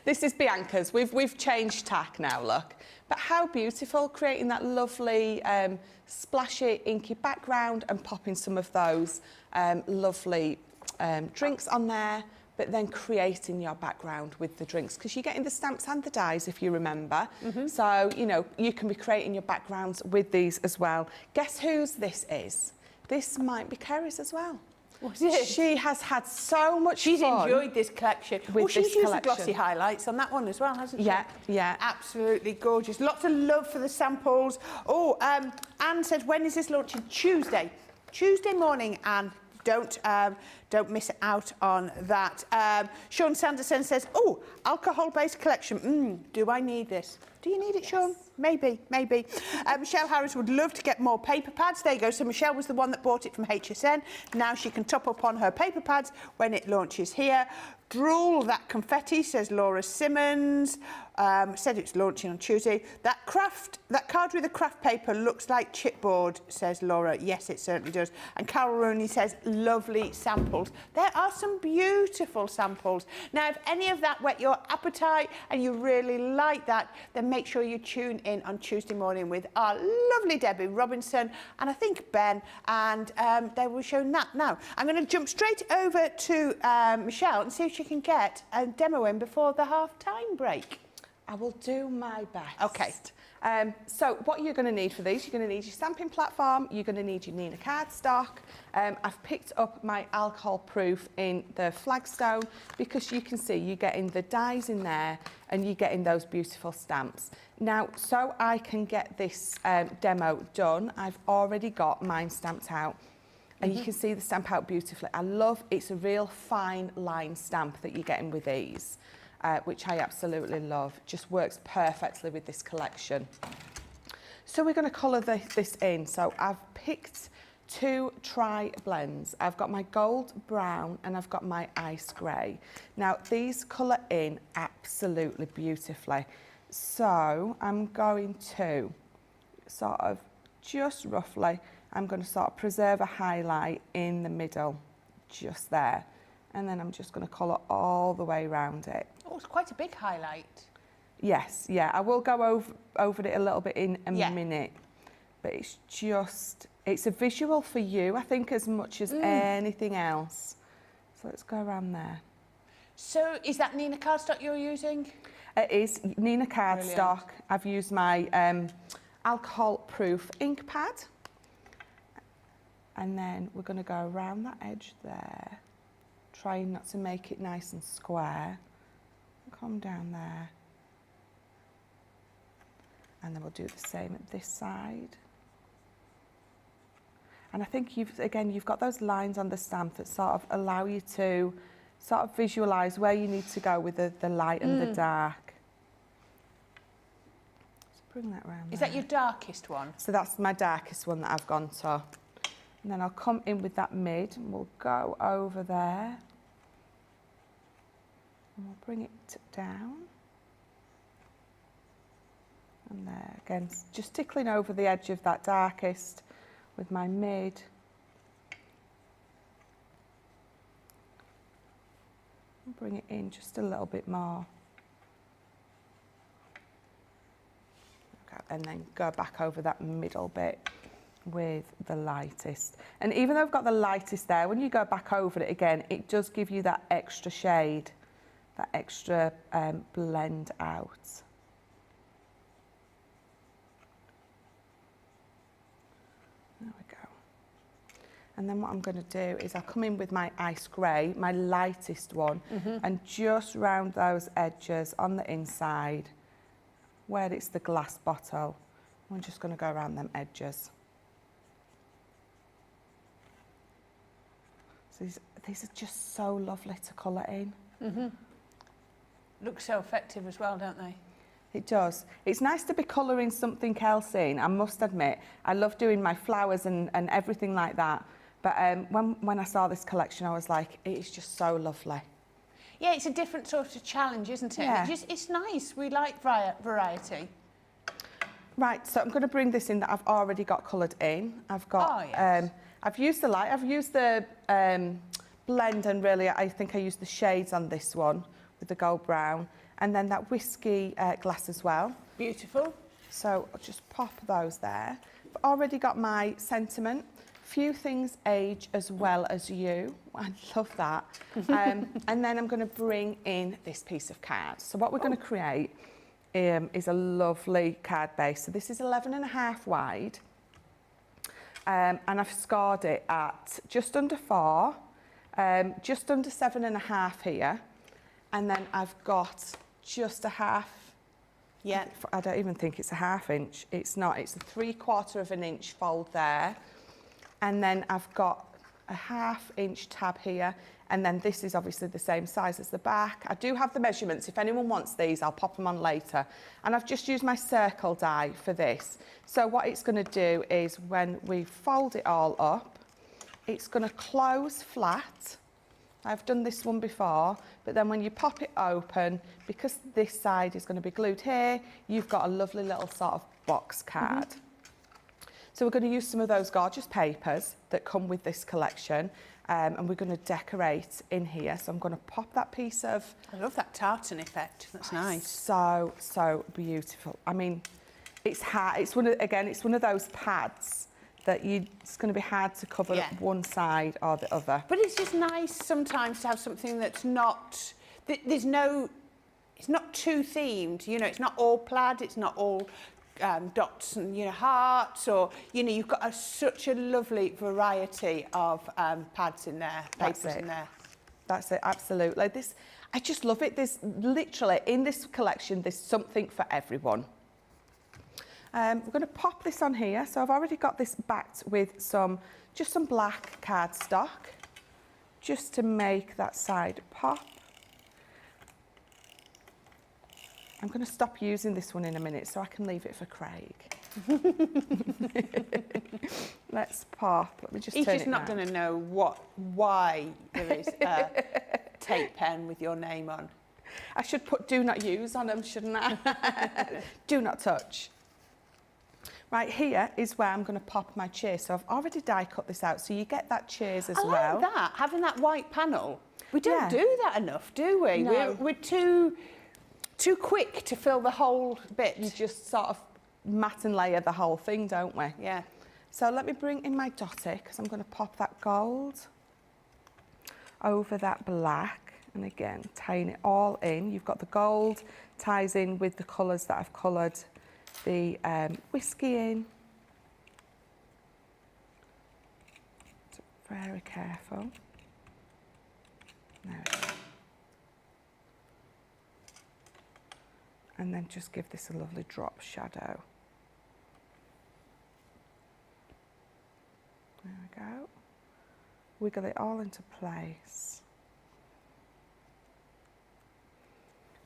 This is Bianca's. We've changed tack now, look. But how beautiful, creating that lovely splashy, inky background and popping some of those lovely drinks on there, but then creating your background with the drinks, because you're getting the stamps and the dies, if you remember. So, you know, you can be creating your backgrounds with these as well. Guess whose this is? This might be Kerry's as well. Was it? She has had so much She's fun. enjoyed this collection. With she's this used collection. the glossy highlights on that one as well, hasn't she? Yeah, yeah. Absolutely gorgeous. Lots of love for the samples. Oh, Anne said, when is this launching? Tuesday. Tuesday morning, Anne. Don't miss out on that. Sean Sanderson says, oh, alcohol-based collection. Do I need this? Do you need it, Sean? Maybe, maybe. Michelle Harris would love to get more paper pads. There you go. So Michelle was the one that bought it from HSN. Now she can top up on her paper pads when it launches here. Drool, that confetti, says Laura Simmons. Said it's launching on Tuesday. That card with the craft paper looks like chipboard, says Laura. Yes, it certainly does. And Carol Rooney says, lovely samples. There are some beautiful samples. Now, if any of that whet your appetite and you really like that, then make sure you tune in on Tuesday morning with our lovely Debbie Robinson and I think Ben, and they will show that. Now, I'm going to jump straight over to Michelle and see if she can get a demo in before the half-time break. I will do my best. Okay. So what you're going to need for these, you're going to need your stamping platform, you're going to need your Nina cardstock. I've picked up my alcohol proof in the flagstone because you can see you're getting the dies in there and you're getting those beautiful stamps. Now, so I can get this demo done, I've already got mine stamped out. And you can see the stamp out beautifully. I love, it's a real fine line stamp that you're getting with these. Which I absolutely love. Just works perfectly with this collection. So we're going to colour this in. So I've picked 2 tri-blends. I've got my gold brown and I've got my ice grey. Now these colour in absolutely beautifully. So I'm going to sort of just roughly, I'm going to sort of preserve a highlight in the middle, just there. And then I'm just going to colour all the way around it. Oh, it's quite a big highlight. Yes, yeah, I will go over it a little bit in a minute. But it's just, it's a visual for you, I think, as much as anything else. So let's go around there. So is that Nina cardstock you're using? It is Nina cardstock. Brilliant. I've used my alcohol-proof ink pad. And then we're going to go around that edge there. Trying not to make it nice and square. Come down there. And then we'll do the same at this side. And I think you've got those lines on the stamp that sort of allow you to sort of visualise where you need to go with the light and the dark. Just bring that round. Is that your darkest one? So that's my darkest one that I've gone to. And then I'll come in with that mid and we'll go over there. And we'll bring it down. And there, again, just tickling over the edge of that darkest with my mid. And bring it in just a little bit more. Okay, and then go back over that middle bit with the lightest. And even though I've got the lightest there, when you go back over it again, it does give you that extra shade, that extra blend out. There we go. And then what I'm going to do is I'll come in with my ice grey, my lightest one, and just round those edges on the inside where it's the glass bottle. I'm just going to go around them edges. So these are just so lovely to colour in. Look so effective as well, don't they? It does. It's nice to be colouring something else in, I must admit. I love doing my flowers and everything like that. But when I saw this collection, I was like, it is just so lovely. Yeah, it's a different sort of challenge, isn't it? Yeah. It's nice. We like variety. Right, so I'm going to bring this in that I've already got coloured in. I've got, I've used the light, I've used the blend, and really I think I used the shades on this one with the gold brown, and then that whiskey glass as well. Beautiful. So I'll just pop those there. I've already got my sentiment. Few things age as well as you. I love that. And then I'm going to bring in this piece of card. So what we're going to create is a lovely card base. So this is 11.5 wide. And I've scored it at just under 4, just under 7.5 here. And then I've got just a half. Yeah. I don't even think it's a ½ inch. It's not. It's a 3/4 of an inch fold there. And then I've got a ½ inch tab here. And then this is obviously the same size as the back. I do have the measurements. If anyone wants these, I'll pop them on later. And I've just used my circle die for this. So what it's going to do is when we fold it all up, it's going to close flat. I've done this one before, but then when you pop it open, because this side is going to be glued here, you've got a lovely little sort of box card. So we're going to use some of those gorgeous papers that come with this collection, and we're going to decorate in here. So I'm going to pop that piece of... I love that tartan effect. That's nice. So beautiful. I mean, it's hard. It's one of, again, it's one of those pads that it's going to be hard to cover up one side or the other. But it's just nice sometimes to have something that's not... There's no... It's not too themed. You know, it's not all plaid. It's not all... dots and hearts, or you've got such a lovely variety of pads in there, papers in there. That's it, absolutely. I just love it. There's literally in this collection, there's something for everyone. We're going to pop this on here. So I've already got this backed with just some black cardstock, just to make that side pop. I'm going to stop using this one in a minute so I can leave it for Craig. Let's pop. Let me just turn it. He's just not going to know why there is a tape pen with your name on. I should put do not use on them, shouldn't I? Do not touch. Right, here is where I'm going to pop my cheers. So I've already die cut this out, so you get that cheers as well. I like that, having that white panel. We don't do that enough, do we? No. We're too quick to fill the whole bit. You just sort of mat and layer the whole thing, don't we? Yeah. So let me bring in my dotty, because I'm going to pop that gold over that black, and again tying it all in. You've got the gold ties in with the colours that I've coloured the whiskey in. So very careful. There we go. And then just give this a lovely drop shadow. There we go. Wiggle it all into place.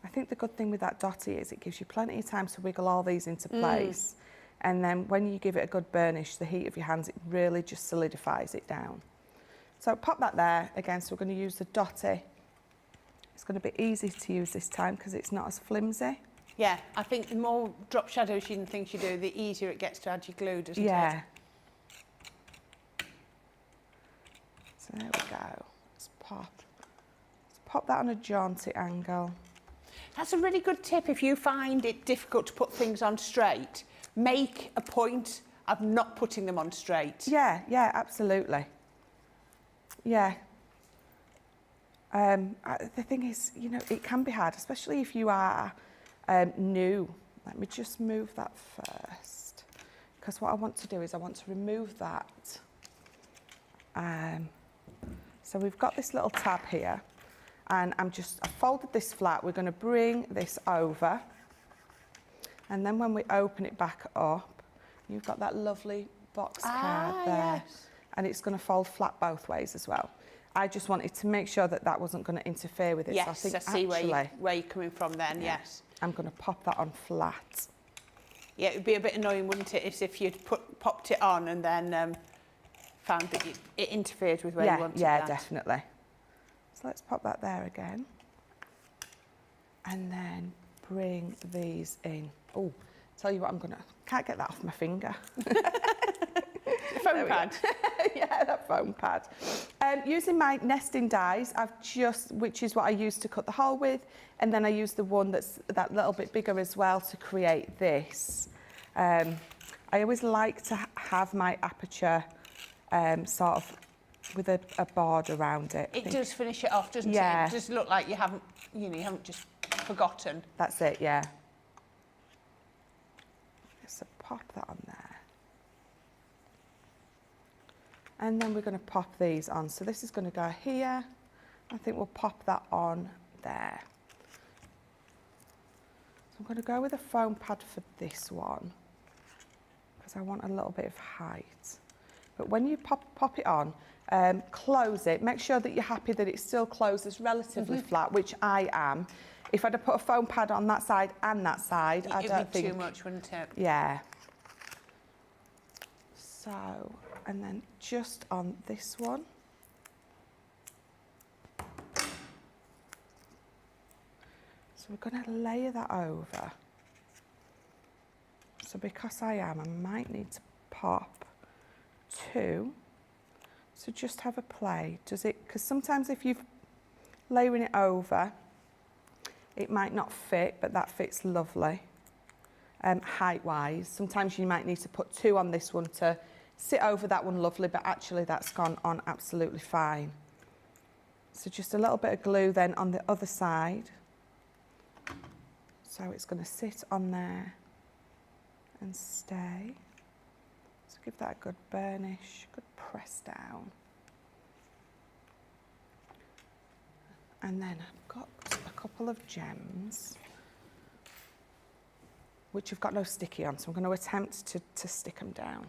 I think the good thing with that dotty is it gives you plenty of time to wiggle all these into place. And then when you give it a good burnish, the heat of your hands, it really just solidifies it down. So pop that there. Again, so we're going to use the dotty. It's going to be easy to use this time because it's not as flimsy. Yeah, I think the more drop shadows and things you do, the easier it gets to add your glue, doesn't it? Yeah. So there we go. Let's pop that on a jaunty angle. That's a really good tip if you find it difficult to put things on straight. Make a point of not putting them on straight. Yeah, yeah, absolutely. Yeah. The thing is, you know, it can be hard, especially if you are new. Let me just move that first, because what I want to do is I want to remove that. So we've got this little tab here, and I folded this flat. We're going to bring this over, and then when we open it back up, you've got that lovely box card there. Yes. And it's going to fold flat both ways as well. I just wanted to make sure that that wasn't going to interfere with it. Yes, so I think see actually, where you're coming from then, yes. I'm going to pop that on flat. Yeah, it would be a bit annoying, wouldn't it, if you'd popped it on and then found that it interfered with where you wanted yeah, that. definitely. So let's pop that there again. And then bring these in. Oh, tell you what, can't get that off my finger. Foam pad. Yeah, that foam pad. Using my nesting dies, which is what I use to cut the hole with, and then I use the one that's that little bit bigger as well to create this. I always like to have my aperture sort of with a board around it. It does finish it off, doesn't it? It does look like you haven't just forgotten. That's it, yeah. So pop that on there. And then we're going to pop these on. So this is going to go here. I think we'll pop that on there. So I'm going to go with a foam pad for this one, because I want a little bit of height. But when you pop it on, close it. Make sure that you're happy that it still closes relatively flat, which I am. If I'd have put a foam pad on that side and that side, I don't think... It'd be too much, wouldn't it? Yeah. So, and then just on this one. So we're going to layer that over. So because I might need to pop 2. So just have a play. Does it, because sometimes if you're layering it over, it might not fit, but that fits lovely. Height-wise, sometimes you might need to put 2 on this one to sit over that one lovely, but actually that's gone on absolutely fine. So just a little bit of glue then on the other side. So it's going to sit on there and stay. So give that a good burnish, good press down. And then I've got a couple of gems which have got no sticky on, so I'm going to attempt to stick them down.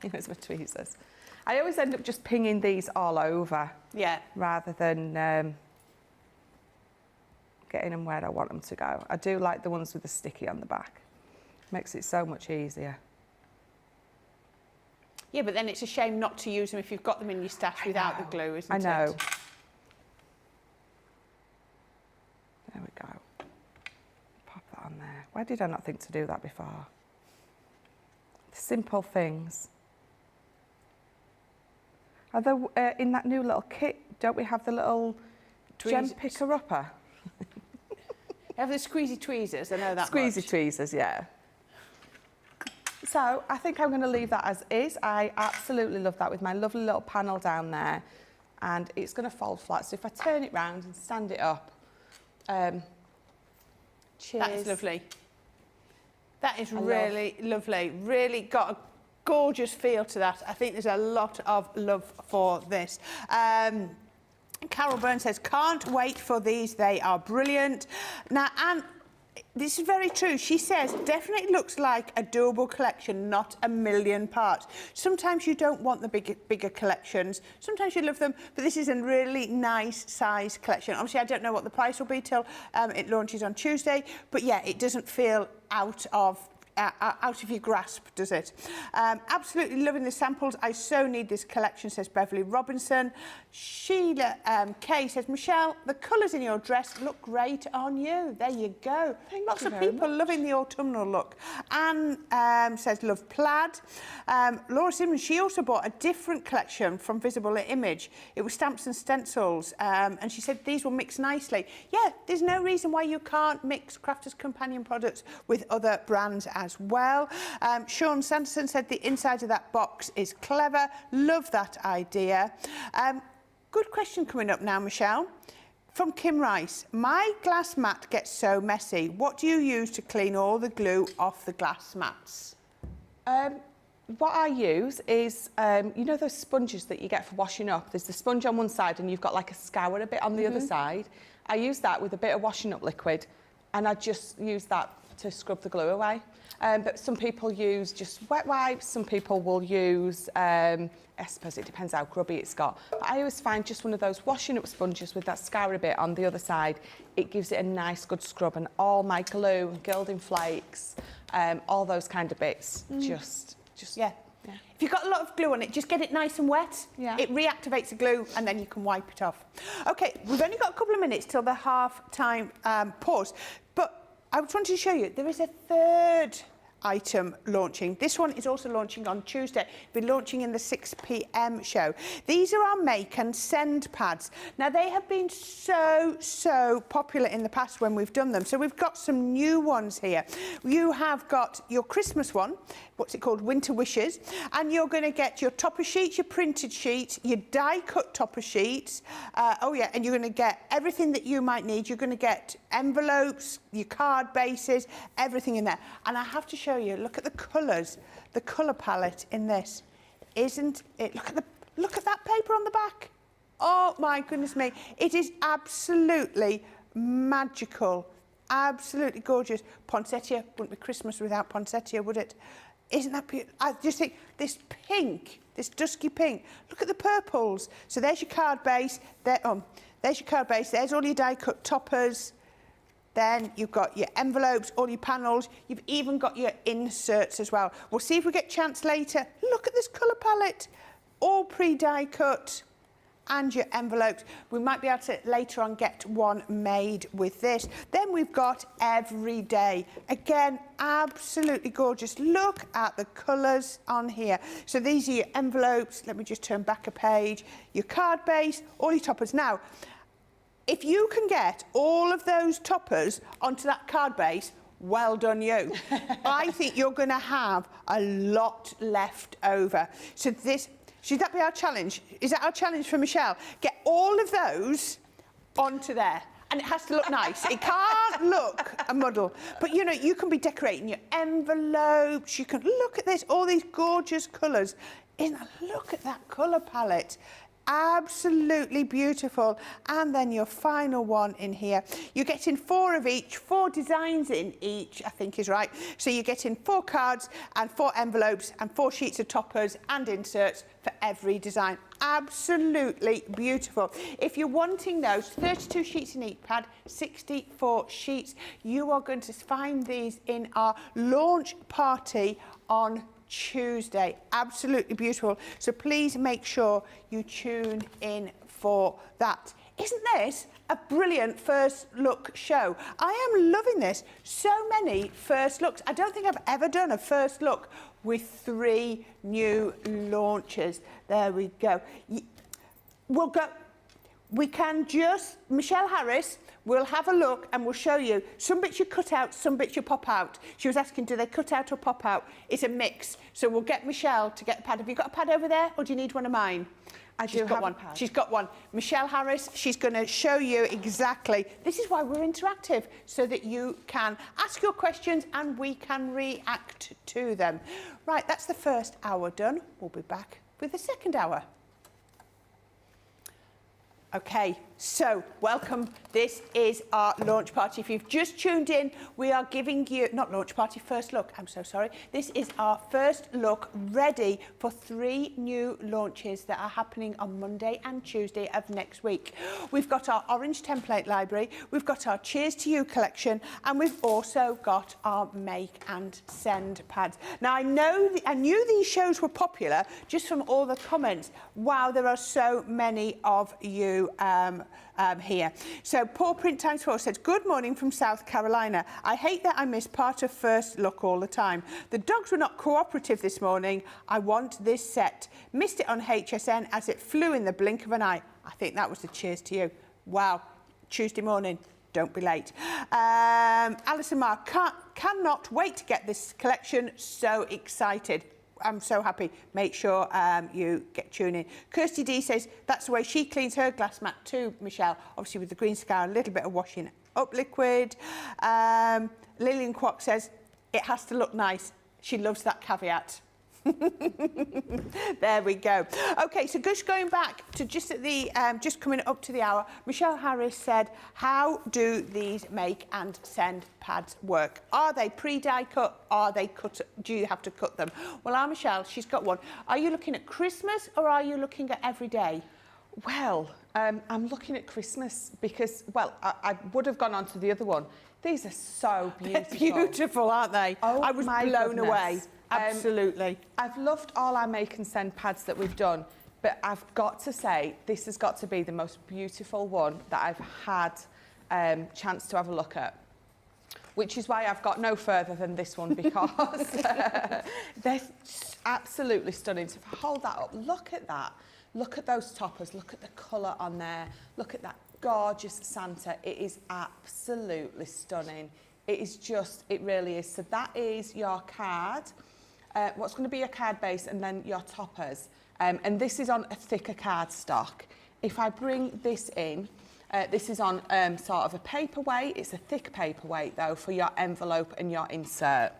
Here's my tweezers. I always end up just pinging these all over, rather than getting them where I want them to go. I do like the ones with the sticky on the back. Makes it so much easier. Yeah, but then it's a shame not to use them if you've got them in your stash without the glue, isn't it? I know. There we go. Pop that on there. Why did I not think to do that before? Simple things. Are there, in that new little kit, don't we have the little gem picker-upper? Have the squeezy tweezers, I know that Squeezy much. tweezers, yeah. So I think I'm going to leave that as is. I absolutely love that with my lovely little panel down there. And it's going to fold flat. So if I turn it round and stand it up, cheers. That is lovely. That is really lovely. Really got a gorgeous feel to that. I think there's a lot of love for this. Carol Byrne says, can't wait for these. They are brilliant. Now, Anne, this is very true. She says, definitely looks like a doable collection, not a million parts. Sometimes you don't want the bigger collections. Sometimes you love them, but this is a really nice size collection. Obviously, I don't know what the price will be till it launches on Tuesday, but yeah, it doesn't feel out of out of your grasp, does it? Absolutely loving the samples. I so need this collection, says Beverly Robinson. Sheila Kay says, Michelle, the colours in your dress look great on you. There you go. Lots of people loving the autumnal look. Anne says, love plaid. Laura Simmons, she also bought a different collection from Visible Image. It was stamps and stencils, and she said these will mix nicely. Yeah, there's no reason why you can't mix Crafters Companion products with other brands as well. Sean Sanderson said the inside of that box is clever. Love that idea. Good question coming up now, Michelle. From Kim Rice. My glass mat gets so messy. What do you use to clean all the glue off the glass mats? What I use is, you know those sponges that you get for washing up? There's the sponge on one side and you've got like a scour a bit on the other side. I use that with a bit of washing up liquid and I just use that to scrub the glue away. But some people use just wet wipes, some people will use, I suppose it depends how grubby it's got. But I always find just one of those washing up sponges with that scour bit on the other side. It gives it a nice good scrub and all my glue and gilding flakes, all those kind of bits, just yeah. If you've got a lot of glue on it, just get it nice and wet. Yeah. It reactivates the glue and then you can wipe it off. OK, we've only got a couple of minutes till the half-time pause. But I just wanted to show you, there is a third item launching. This one is also launching on Tuesday. We're launching in the 6 p.m. show. These are our make and send pads. Now, they have been so popular in the past when we've done them. So we've got some new ones here. You have got your Christmas one, what's it called, Winter Wishes, and you're going to get your topper sheets, your printed sheets, your die-cut topper sheets. Oh, yeah, and you're going to get everything that you might need. You're going to get envelopes, your card bases, everything in there. And I have to show you, look at the colours, the colour palette in this. Isn't it? Look at that paper on the back. Oh, my goodness me. It is absolutely magical. Absolutely gorgeous. Poinsettia, wouldn't be Christmas without poinsettia, would it? Isn't that beautiful? I just think this pink, this dusky pink, look at the purples. So there's your card base. There's your card base. There's all your die-cut toppers. Then you've got your envelopes, all your panels. You've even got your inserts as well. We'll see if we get a chance later. Look at this colour palette. All pre-die cut. And your envelopes. We might be able to later on get one made with this. Then we've got Everyday. Again, absolutely gorgeous. Look at the colours on here. So these are your envelopes. Let me just turn back a page. Your card base, all your toppers. Now, if you can get all of those toppers onto that card base, well done you. I think you're going to have a lot left over. So this, should that be our challenge? Is that our challenge for Michelle? Get all of those onto there. And it has to look nice. It can't look a muddle. But, you know, you can be decorating your envelopes. You can look at this, all these gorgeous colours. Look at that colour palette. Absolutely beautiful. And then your final one in here. You're getting 4 of each, 4 designs in each, I think is right. So you're getting 4 cards and 4 envelopes and 4 sheets of toppers and inserts for every design. Absolutely beautiful. If you're wanting those, 32 sheets in each pad, 64 sheets. You are going to find these in our launch party on Tuesday. Absolutely beautiful. So please make sure you tune in for that. Isn't this a brilliant first look show? I am loving this. So many first looks. I don't think I've ever done a first look with 3 new launches. There we go. We can just, Michelle Harris will have a look and we'll show you. Some bits you cut out, some bits you pop out. She was asking, do they cut out or pop out? It's a mix. So we'll get Michelle to get the pad. Have you got a pad over there or do you need one of mine? I do have one. A pad. She's got one. Michelle Harris, she's going to show you exactly. This is why we're interactive, so that you can ask your questions and we can react to them. Right, that's the first hour done. We'll be back with the second hour. Okay, So, welcome. This is our launch party. If you've just tuned in, we are giving you, not launch party, first look. I'm so sorry. This is our first look ready for 3 new launches that are happening on Monday and Tuesday of next week. We've got our orange template library, we've got our Cheers to You collection, and we've also got our make and send pads. Now, I knew these shows were popular just from all the comments. Wow, there are so many of you here. So Paw Print Times 4 says, good morning from South Carolina. I hate that I missed part of first look all the time. The dogs were not cooperative this morning. I want this set. Missed it on HSN as it flew in the blink of an eye. I think that was the Cheers to You. Wow. Tuesday morning. Don't be late. Alison Marr cannot wait to get this collection. So excited. I'm so happy. Make sure you tune in. Kirsty D says that's the way she cleans her glass mat too, Michelle. Obviously with the green scour, a little bit of washing up liquid. Lillian Kwok says it has to look nice. She loves that caveat. There we go. Okay, so just going back to just at the just coming up to the hour, Michelle Harris said, how do these make and send pads work? Are they pre-die cut? Are they cut? Do you have to cut them? Well, our Michelle, she's got one. Are you looking at Christmas or are you looking at every day? Well, I'm looking at Christmas because, well, I would have gone on to the other one. These are so beautiful. They're beautiful, aren't they? Oh, I was blown away. Absolutely. I've loved all our make and send pads that we've done, but I've got to say this has got to be the most beautiful one that I've had chance to have a look at, which is why I've got no further than this one, because they're absolutely stunning. So if I hold that up, look at that. Look at those toppers, look at the colour on there, look at that gorgeous Santa. It is absolutely stunning. It is just, it really is. So that is your card. What's going to be your card base and then your toppers. And this is on a thicker card stock. If I bring this in, this is on sort of a paperweight. It's a thick paperweight though for your envelope and your insert.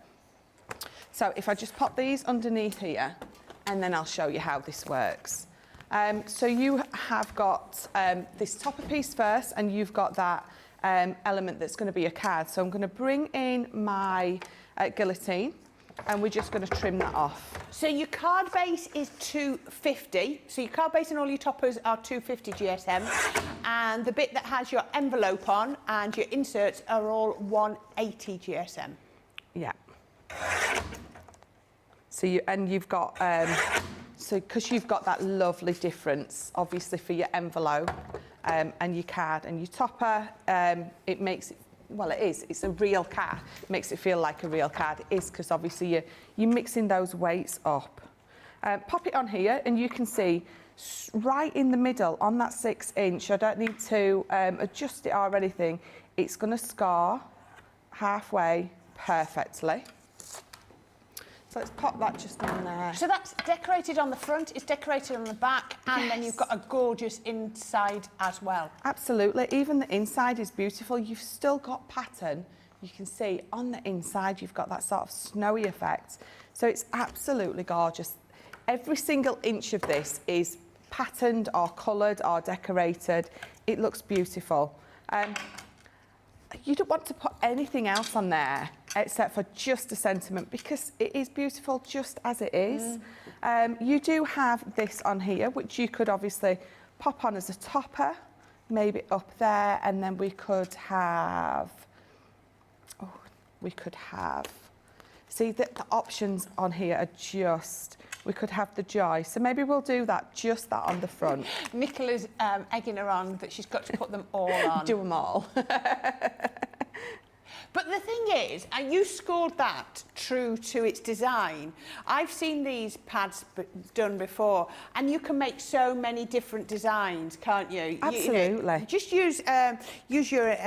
So if I just pop these underneath here and then I'll show you how this works. So you have got this topper piece first and you've got that element that's going to be a card. So I'm going to bring in my guillotine and we're just going to trim that off. So your card base is 250. So your card base and all your toppers are 250 GSM. And the bit that has your envelope on and your inserts are all 180 GSM. Yeah. So you've got, so because you've got that lovely difference, obviously for your envelope and your card and your topper, it makes it, well, it is. It's a real card. It makes it feel like a real card. It is because obviously you're mixing those weights up. Pop it on here and you can see right in the middle on that 6-inch. I don't need to adjust it or anything. It's going to score halfway perfectly. So let's pop that just on there. So that's decorated on the front, it's decorated on the back, and then you've got a gorgeous inside as well. Absolutely. Even the inside is beautiful. You've still got pattern. You can see on the inside you've got that sort of snowy effect. So it's absolutely gorgeous. Every single inch of this is patterned or coloured or decorated. It looks beautiful. You don't want to put anything else on there except for just a sentiment because it is beautiful just as it is. You do have this on here, which you could obviously pop on as a topper, maybe up there, and then we could have, see the options on here are just, we could have the joy. So maybe we'll do that, just that on the front. Nicola's egging her on that she's got to put them all on. Do them all. But the thing is, and you scored that true to its design. I've seen these pads done before, and you can make so many different designs, can't you? Absolutely. Just use your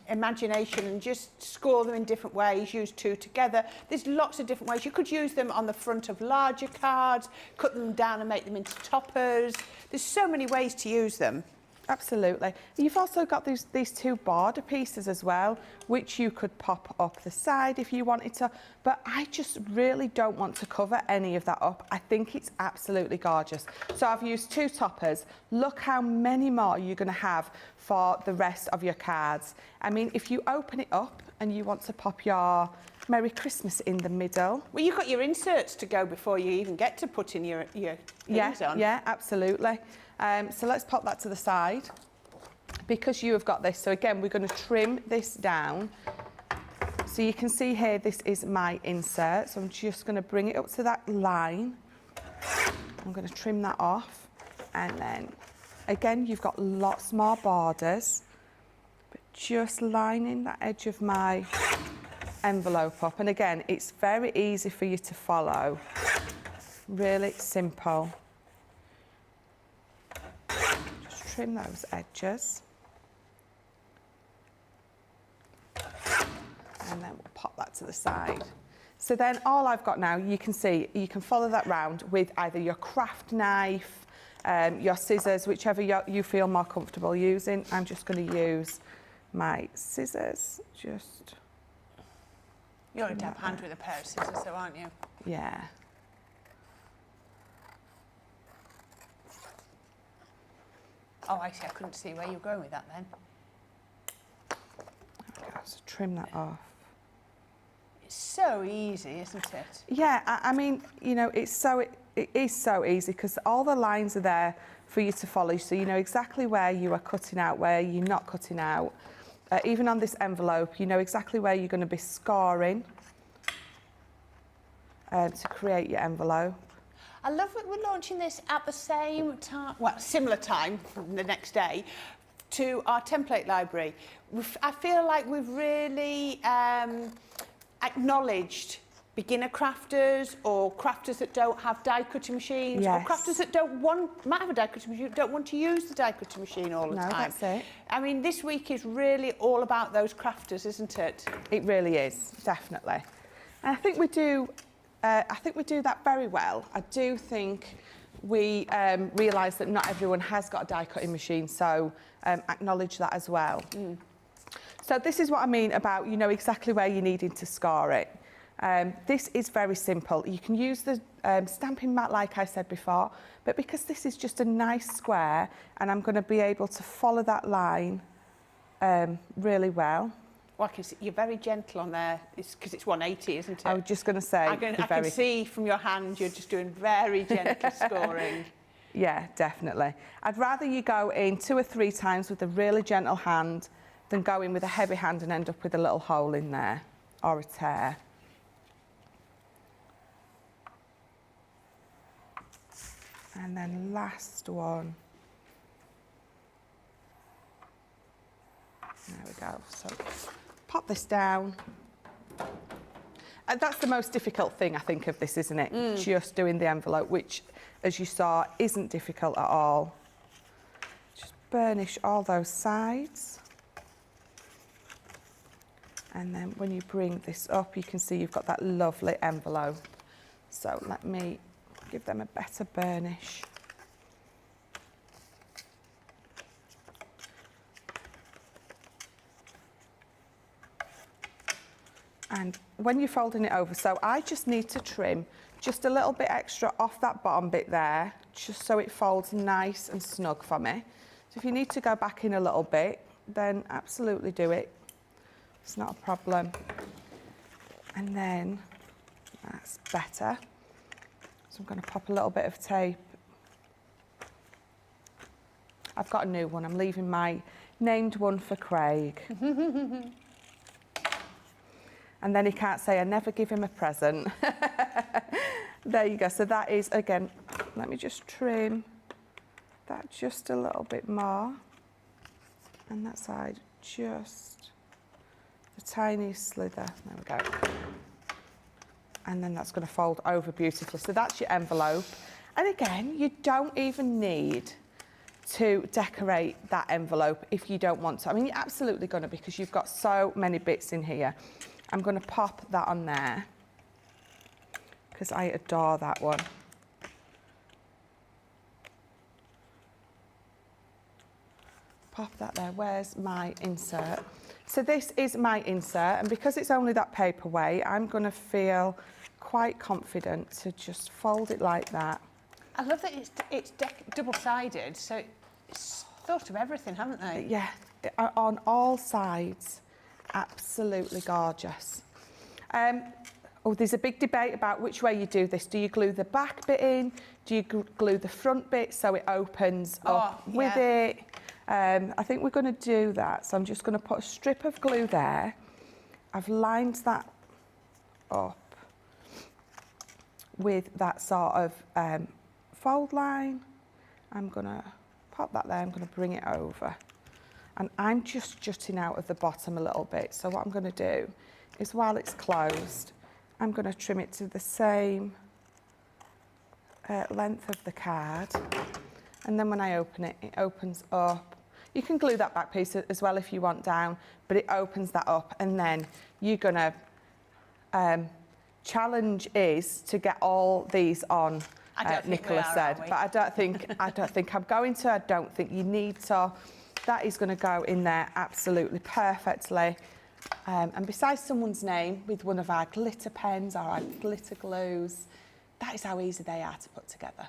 imagination and just score them in different ways, use two together. There's lots of different ways. You could use them on the front of larger cards, cut them down and make them into toppers. There's so many ways to use them. Absolutely. You've also got these two border pieces as well, which you could pop up the side if you wanted to, but I just really don't want to cover any of that up. I think it's absolutely gorgeous. So I've used 2 toppers. Look how many more you're going to have for the rest of your cards. I mean, if you open it up and you want to pop your Merry Christmas in the middle. Well, you've got your inserts to go before you even get to putting your things on. Yeah, absolutely. So let's pop that to the side because you have got this. So again, we're going to trim this down. So you can see here, this is my insert. So I'm just going to bring it up to that line. I'm going to trim that off. And then again, you've got lots more borders, but just lining that edge of my envelope up. And again, it's very easy for you to follow. Really simple. Trim those edges, and then we'll pop that to the side. So then all I've got now, you can see, you can follow that round with either your craft knife, your scissors, whichever you feel more comfortable using. I'm just going to use my scissors. Just. You're a dab hand with a pair of scissors, though, aren't you? Yeah. Oh, I see. I couldn't see where you were going with that then. Okay, so trim that off. It's so easy, isn't it? Yeah, I mean, you know, it is so easy because all the lines are there for you to follow, so you know exactly where you are cutting out, where you're not cutting out. Even on this envelope, you know exactly where you're going to be scoring to create your envelope. I love that we're launching this at the same time, well, similar time the next day to our template library. I feel like we've really acknowledged beginner crafters or crafters that don't have die cutting machines, Yes. or crafters that might have a die cutting machine, don't want to use the die cutting machine all the time. No, that's it. I mean, this week is really all about those crafters, isn't it? It really is, definitely. And I think we do that very well. I do think we realise that not everyone has got a die cutting machine, so acknowledge that as well. Mm. So this is what I mean about, you know exactly where you're needing to score it. This is very simple. You can use the stamping mat like I said before, but because this is just a nice square and I'm going to be able to follow that line really well. Well, I can see you're very gentle on there. It's because it's 180, isn't it? I was just going to say... I can see from your hand you're just doing very gentle scoring. Yeah, definitely. I'd rather you go in 2 or 3 times with a really gentle hand than go in with a heavy hand and end up with a little hole in there or a tear. And then last one. There we go. So pop this down. And that's the most difficult thing, I think, of this, isn't it? Mm. Just doing the envelope, which, as you saw, isn't difficult at all. Just burnish all those sides. And then when you bring this up, you can see you've got that lovely envelope. So let me give them a better burnish. And when you're folding it over, so I just need to trim just a little bit extra off that bottom bit there, just so it folds nice and snug for me. So if you need to go back in a little bit, then absolutely do it. It's not a problem. And then that's better. So I'm going to pop a little bit of tape. I've got a new one. I'm leaving my named one for Craig. And then he can't say, I never give him a present. There you go. So that is, again, let me just trim that just a little bit more. And that side, just the tiniest slither. There we go. And then that's going to fold over beautifully. So that's your envelope. And again, you don't even need to decorate that envelope if you don't want to. I mean, you're absolutely going to, because you've got so many bits in here. I'm going to pop that on there because I adore that one. pop that there. Where's my insert? So this is my insert, and because it's only that paperweight, I'm going to feel quite confident to just fold it like that. I love that it's double-sided, so it's thought of everything, haven't they? Yeah, on all sides. Absolutely gorgeous. Oh, there's a big debate about which way you do this. Do you glue the back bit in? Do you glue the front bit so it opens up with it? I think we're going to do that. So I'm just going to put a strip of glue there. I've lined that up with that sort of fold line. I'm going to pop that there. I'm going to bring it over. And I'm just jutting out of the bottom a little bit. So what I'm going to do is, while it's closed, I'm going to trim it to the same length of the card. And then when I open it, it opens up. You can glue that back piece as well if you want down, but it opens that up. And then you're going to, challenge is to get all these on, Nicola said. But I don't think I'm going to. I don't think you need to. That is going to go in there absolutely perfectly. And besides someone's name with one of our glitter pens or our glitter glues, that is how easy they are to put together.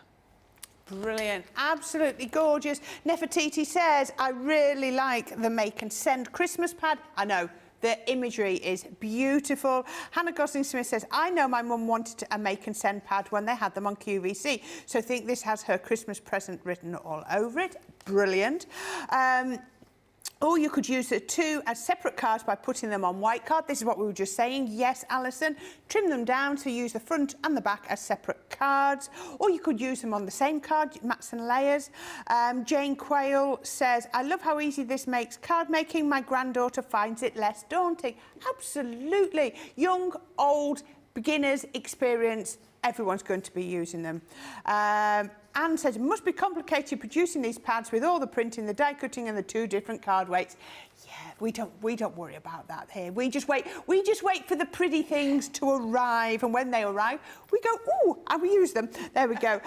Brilliant, absolutely gorgeous. Nefertiti says, I really like the Make and Send Christmas pad. I know, the imagery is beautiful. Hannah Gosling-Smith says, I know my mum wanted a Make and Send pad when they had them on QVC, so I think this has her Christmas present written all over it. Brilliant. Or you could use the two as separate cards by putting them on white card. This is what we were just saying. Yes, Alison. Trim them down to use the front and the back as separate cards. Or you could use them on the same card, mats and layers. Jane Quayle says, I love how easy this makes card making. My granddaughter finds it less daunting. Absolutely. Young, old, beginners, experience, everyone's going to be using them. Anne says, it must be complicated producing these pads with all the printing, the die cutting and the two different card weights. Yeah, we don't worry about that here. We just wait for the pretty things to arrive, and when they arrive, we go, ooh, and we use them. There we go.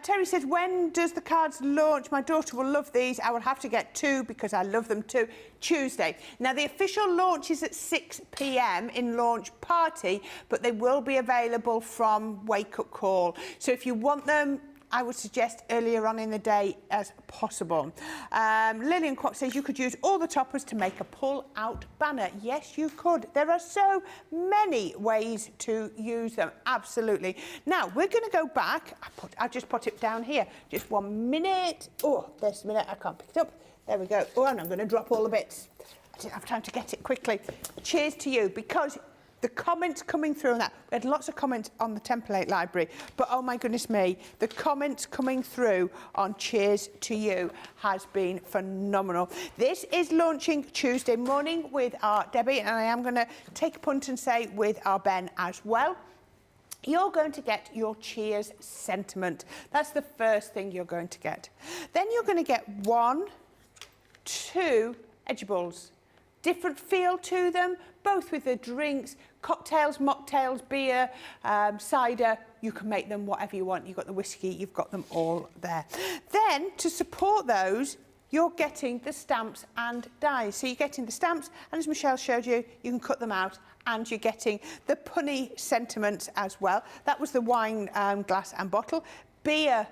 Terry says, when does the cards launch? My daughter will love these. I will have to get two because I love them too. Tuesday. Now, the official launch is at 6 p.m. in Launch Party, but they will be available from Wake Up Call. So if you want them, I would suggest earlier on in the day as possible. Lillian Kwok says you could use all the toppers to make a pull-out banner. Yes, you could. There are so many ways to use them. Absolutely. Now, we're going to go back. I'll just put it down here. Just 1 minute. Oh, this minute. I can't pick it up. There we go. Oh, and I'm going to drop all the bits. I didn't have time to get it quickly. Cheers to you, because the comments coming through on that, we had lots of comments on the template library, but oh my goodness me, the comments coming through on Cheers to You has been phenomenal. This is launching Tuesday morning with our Debbie, and I am going to take a punt and say with our Ben as well. You're going to get your Cheers sentiment. That's the first thing you're going to get. Then you're going to get 1, 2 edibles. Different feel to them, both with the drinks, cocktails, mocktails, beer, cider. You can make them whatever you want. You've got the whiskey, you've got them all there. Then, to support those, you're getting the stamps and dies. So you're getting the stamps, and as Michelle showed you, you can cut them out, and you're getting the punny sentiments as well. That was the wine glass and bottle. Beer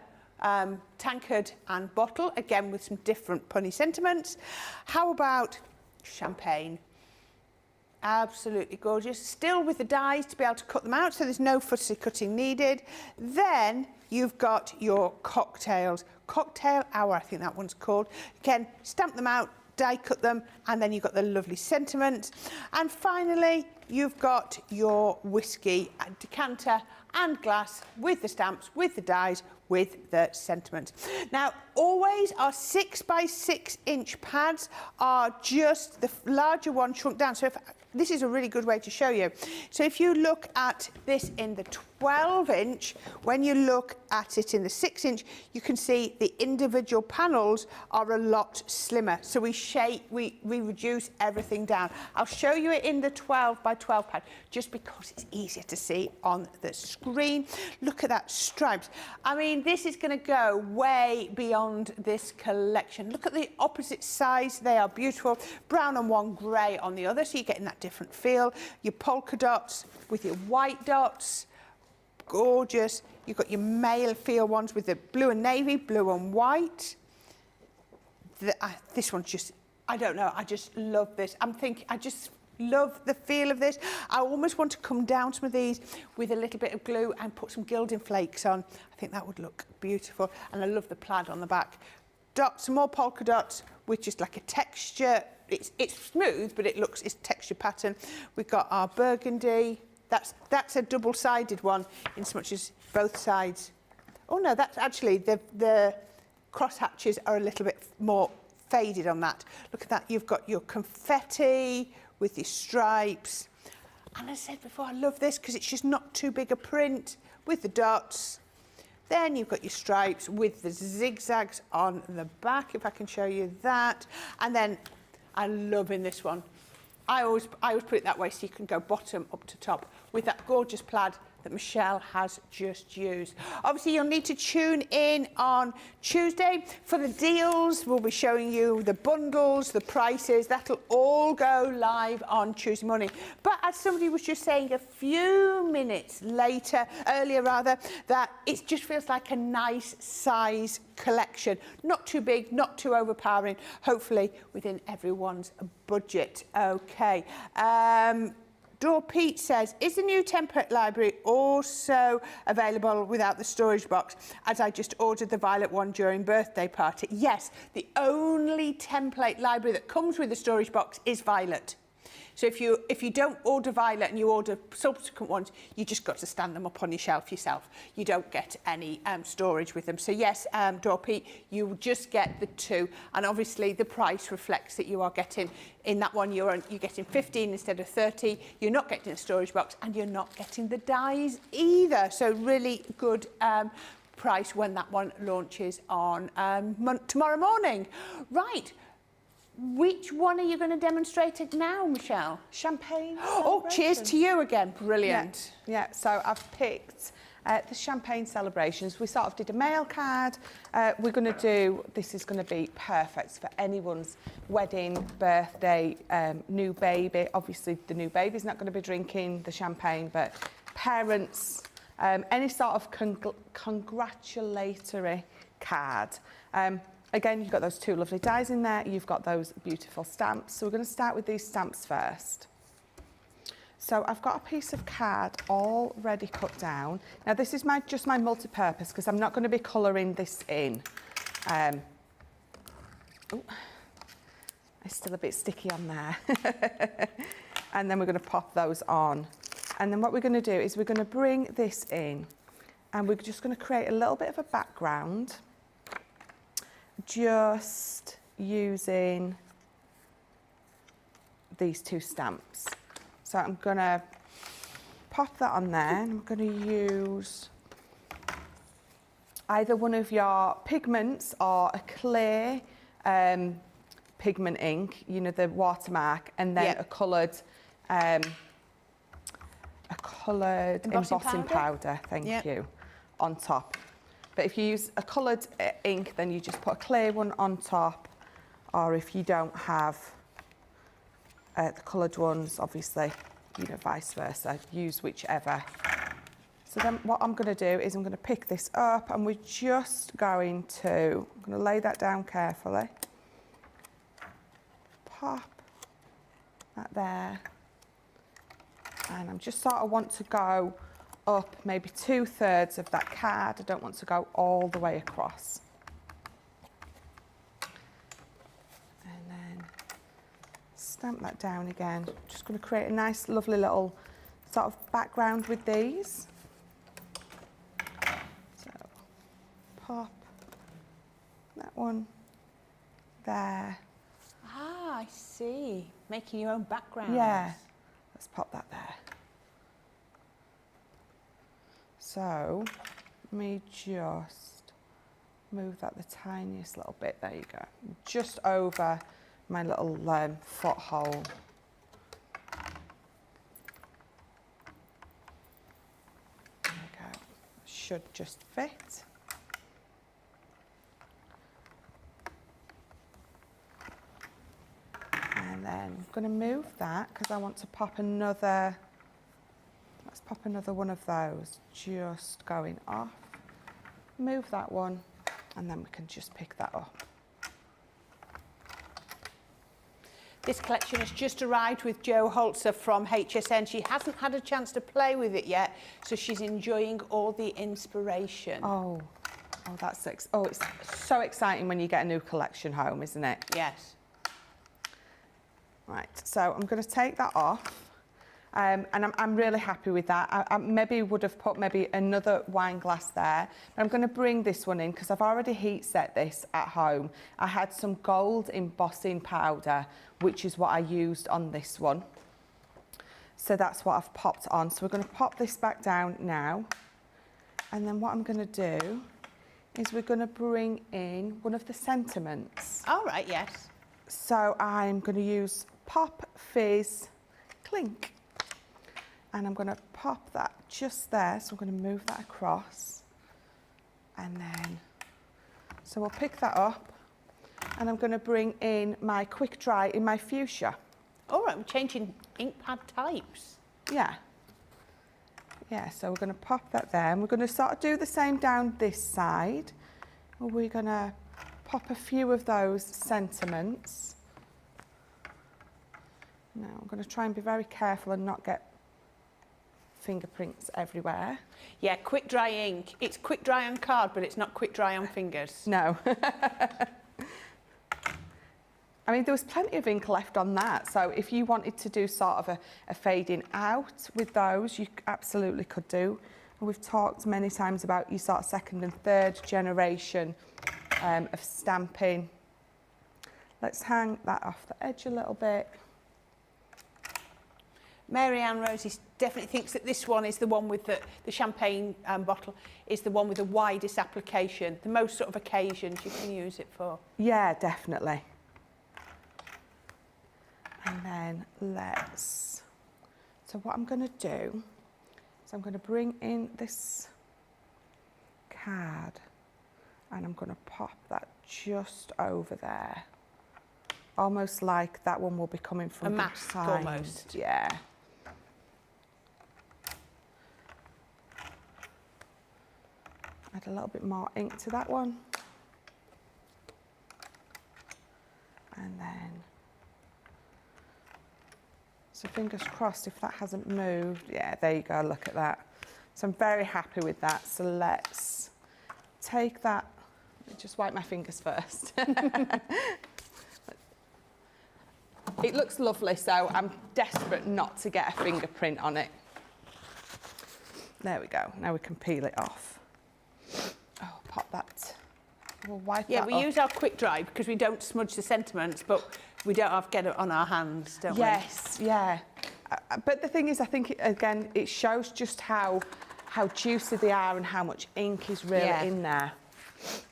tankard and bottle, again with some different punny sentiments. How about champagne? Absolutely gorgeous. Still with the dies to be able to cut them out, so there's no fussy cutting needed. Then you've got your cocktails. Cocktail Hour, I think that one's called. Again, stamp them out, die cut them, and then you've got the lovely sentiment. And finally, you've got your whiskey decanter and glass with the stamps, with the dies, with the sentiment. Now, always our 6 by 6 inch pads are just the larger one shrunk down. So if this is a really good way to show you. So if you look at this in the 12-inch, when you look at it in the 6-inch, you can see the individual panels are a lot slimmer. So we reduce everything down. I'll show you it in the 12 by 12 pad, just because it's easier to see on the screen. Look at that stripes. I mean, this is going to go way beyond this collection. Look at the opposite sides. They are beautiful. Brown on one, grey on the other, so you're getting that different feel. Your polka dots with your white dots, gorgeous. You've got your male feel ones with the blue and navy, blue and white. This one's just, I don't know, I just love this. I just love the feel of this. I almost want to come down some of these with a little bit of glue and put some gilding flakes on. I think that would look beautiful. And I love the plaid on the back. Dots, some more polka dots with just like a texture. It's smooth, but it's texture pattern. We've got our burgundy. That's a double-sided one, in so much as both sides. Oh no, that's actually the cross hatches are a little bit more faded on that. Look at that. You've got your confetti with your stripes. And as I said before, I love this because it's just not too big a print with the dots. Then you've got your stripes with the zigzags on the back, if I can show you that. And then I'm loving this one. I always put it that way so you can go bottom up to top with that gorgeous plaid that Michelle has just used. Obviously, you'll need to tune in on Tuesday for the deals. We'll be showing you the bundles, the prices. That'll all go live on Tuesday morning. But as somebody was just saying a few minutes earlier, that it just feels like a nice size collection. Not too big, not too overpowering, hopefully within everyone's budget. Okay. Pete says, is the new template library also available without the storage box, as I just ordered the violet one during birthday party? Yes, the only template library that comes with the storage box is violet. So if you don't order violet and you order subsequent ones, you just got to stand them up on your shelf yourself. You don't get any storage with them. So yes, Pete, you just get the two, and obviously the price reflects that you are getting in that one. You're getting 15 instead of 30. You're not getting a storage box, and you're not getting the dies either. So really good price when that one launches on tomorrow morning. Right. Which one are you going to demonstrate it now, Michelle? Champagne. Oh, cheers to you again. Brilliant. Yeah, so I've picked the Champagne Celebrations. We sort of did a mail card. We're going to do, this is going to be perfect for anyone's wedding, birthday, new baby. Obviously, the new baby's not going to be drinking the champagne, but parents, any sort of congratulatory card. Again, you've got those two lovely dies in there. You've got those beautiful stamps. So we're going to start with these stamps first. So I've got a piece of card already cut down. Now this is just my multi-purpose, because I'm not going to be colouring this in. It's still a bit sticky on there. And then we're going to pop those on. And then what we're going to do is we're going to bring this in, and we're just going to create a little bit of a background, just using these two stamps. So I'm going to pop that on there, and I'm going to use either one of your pigments or a clear pigment ink, you know, the watermark, and then a coloured embossing powder, thank you, on top. But if you use a coloured ink, then you just put a clear one on top, or if you don't have the coloured ones, obviously, you know, vice versa, use whichever. So then what I'm going to do is I'm going to pick this up, and we're just going to, I'm going to lay that down carefully, pop that there, and I'm just sort of want to go up maybe 2/3 of that card. I don't want to go all the way across. And then stamp that down again. Just going to create a nice lovely little sort of background with these. So pop that one there. Ah, I see. Making your own background. Yeah. let's pop that there. So let me just move that the tiniest little bit. There you go. Just over my little foot hole. There we go. Should just fit. And then I'm going to move that because I want to pop another, let's pop another one of those just going off. Move that one and then we can just pick that up. This collection has just arrived with Jo Holzer from HSN. She hasn't had a chance to play with it yet, so she's enjoying all the inspiration. Oh, that's it's so exciting when you get a new collection home, isn't it? Yes. Right, so I'm going to take that off, and I'm really happy with that. I maybe would have put maybe another wine glass there, but I'm going to bring this one in because I've already heat set this at home. I had some gold embossing powder, which is what I used on this one. So that's what I've popped on. So we're going to pop this back down now, and then what I'm going to do is we're going to bring in one of the sentiments. All right, yes. So I'm going to use Pop Fizz Clink, and I'm going to pop that just there. So I'm going to move that across, and then so we'll pick that up, and I'm going to bring in my quick dry in my fuchsia. All right, we're changing ink pad types. Yeah, so we're going to pop that there, and we're going to sort of do the same down this side. We're going to pop a few of those sentiments. Now I'm going to try and be very careful and not get fingerprints everywhere. Yeah, quick dry ink. It's quick dry on card, but it's not quick dry on fingers. No. I mean, there was plenty of ink left on that, so if you wanted to do sort of a fading out with those, you absolutely could do. And we've talked many times about your sort of second and third generation of stamping. Let's hang that off the edge a little bit. Mary Ann Rosie definitely thinks that this one is the one with the champagne bottle, is the one with the widest application, the most sort of occasions you can use it for. Yeah, definitely. And then so what I'm going to do is I'm going to bring in this card, and I'm going to pop that just over there. Almost like that one will be coming from a mask behind. almost. Yeah. Add a little bit more ink to that one. And then, so fingers crossed if that hasn't moved. Yeah, there you go, look at that. So I'm very happy with that. So let's take that, let me just wipe my fingers first. It looks lovely, so I'm desperate not to get a fingerprint on it. There we go, now we can peel it off. Oh, pop that. We'll wipe that we up. use our quick dry because we don't smudge the sentiments, but we don't have to get it on our hands, don't we? Yes, yeah. But the thing is, I think, again, it shows just how juicy they are and how much ink is really in there.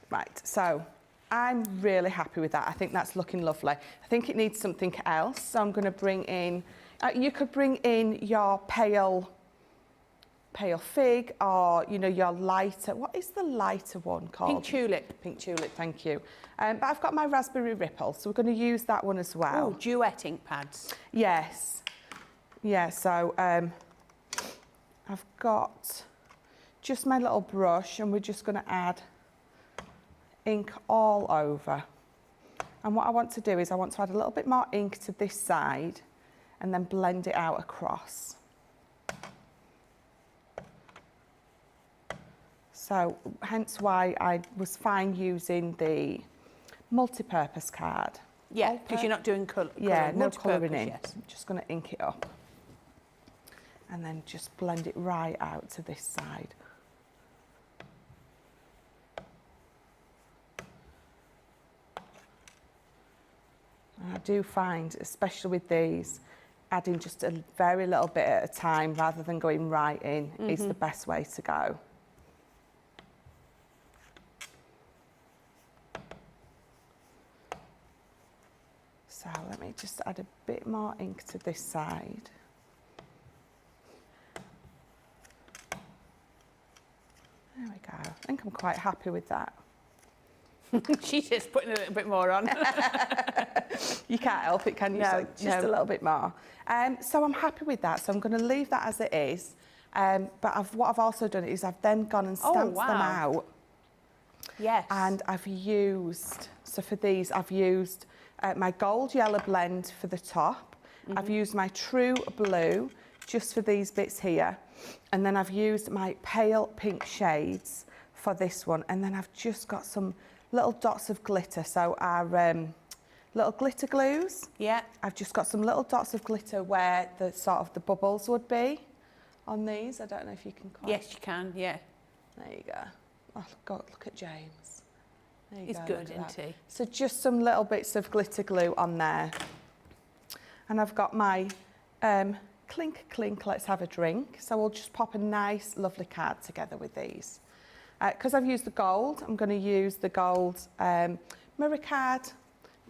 Right, so I'm really happy with that. I think that's looking lovely. I think it needs something else, so I'm going to bring in, you could bring in your pale fig, or, you know, your lighter, what is the lighter one called? Pink tulip. Pink tulip, thank you. But I've got my raspberry ripple, so we're going to use that one as well. Oh, duet ink pads. Yes. Yeah, so I've got just my little brush, and we're just going to add ink all over. And what I want to do is I want to add a little bit more ink to this side and then blend it out across. So hence why I was fine using the multi-purpose card. Yeah, because you're not doing colour. Yeah, no colouring in. Yes. I'm just going to ink it up. And then just blend it right out to this side. And I do find, especially with these, adding just a very little bit at a time rather than going right in is the best way to go. So let me just add a bit more ink to this side. There we go. I think I'm quite happy with that. She's just putting a little bit more on. You can't help it, can you? No, So just a little bit more. So I'm happy with that. So I'm going to leave that as it is. But what I've also done is I've then gone and stamped them out. Yes. And I've used, so for these, I've used my gold yellow blend for the top. I've used my true blue just for these bits here. And then I've used my pale pink shades for this one. And then I've just got some little dots of glitter. So our little glitter glues. Yeah. I've just got some little dots of glitter where the sort of the bubbles would be on these. I don't know if you can quite... Yes, you can, yeah. There you go. Oh, God, look at James. There you He's go, good, look at isn't that. he? So just some little bits of glitter glue on there. And I've got my clink, clink, let's have a drink. So we'll just pop a nice, lovely card together with these. Because I've used the gold, I'm going to use the gold mirror card,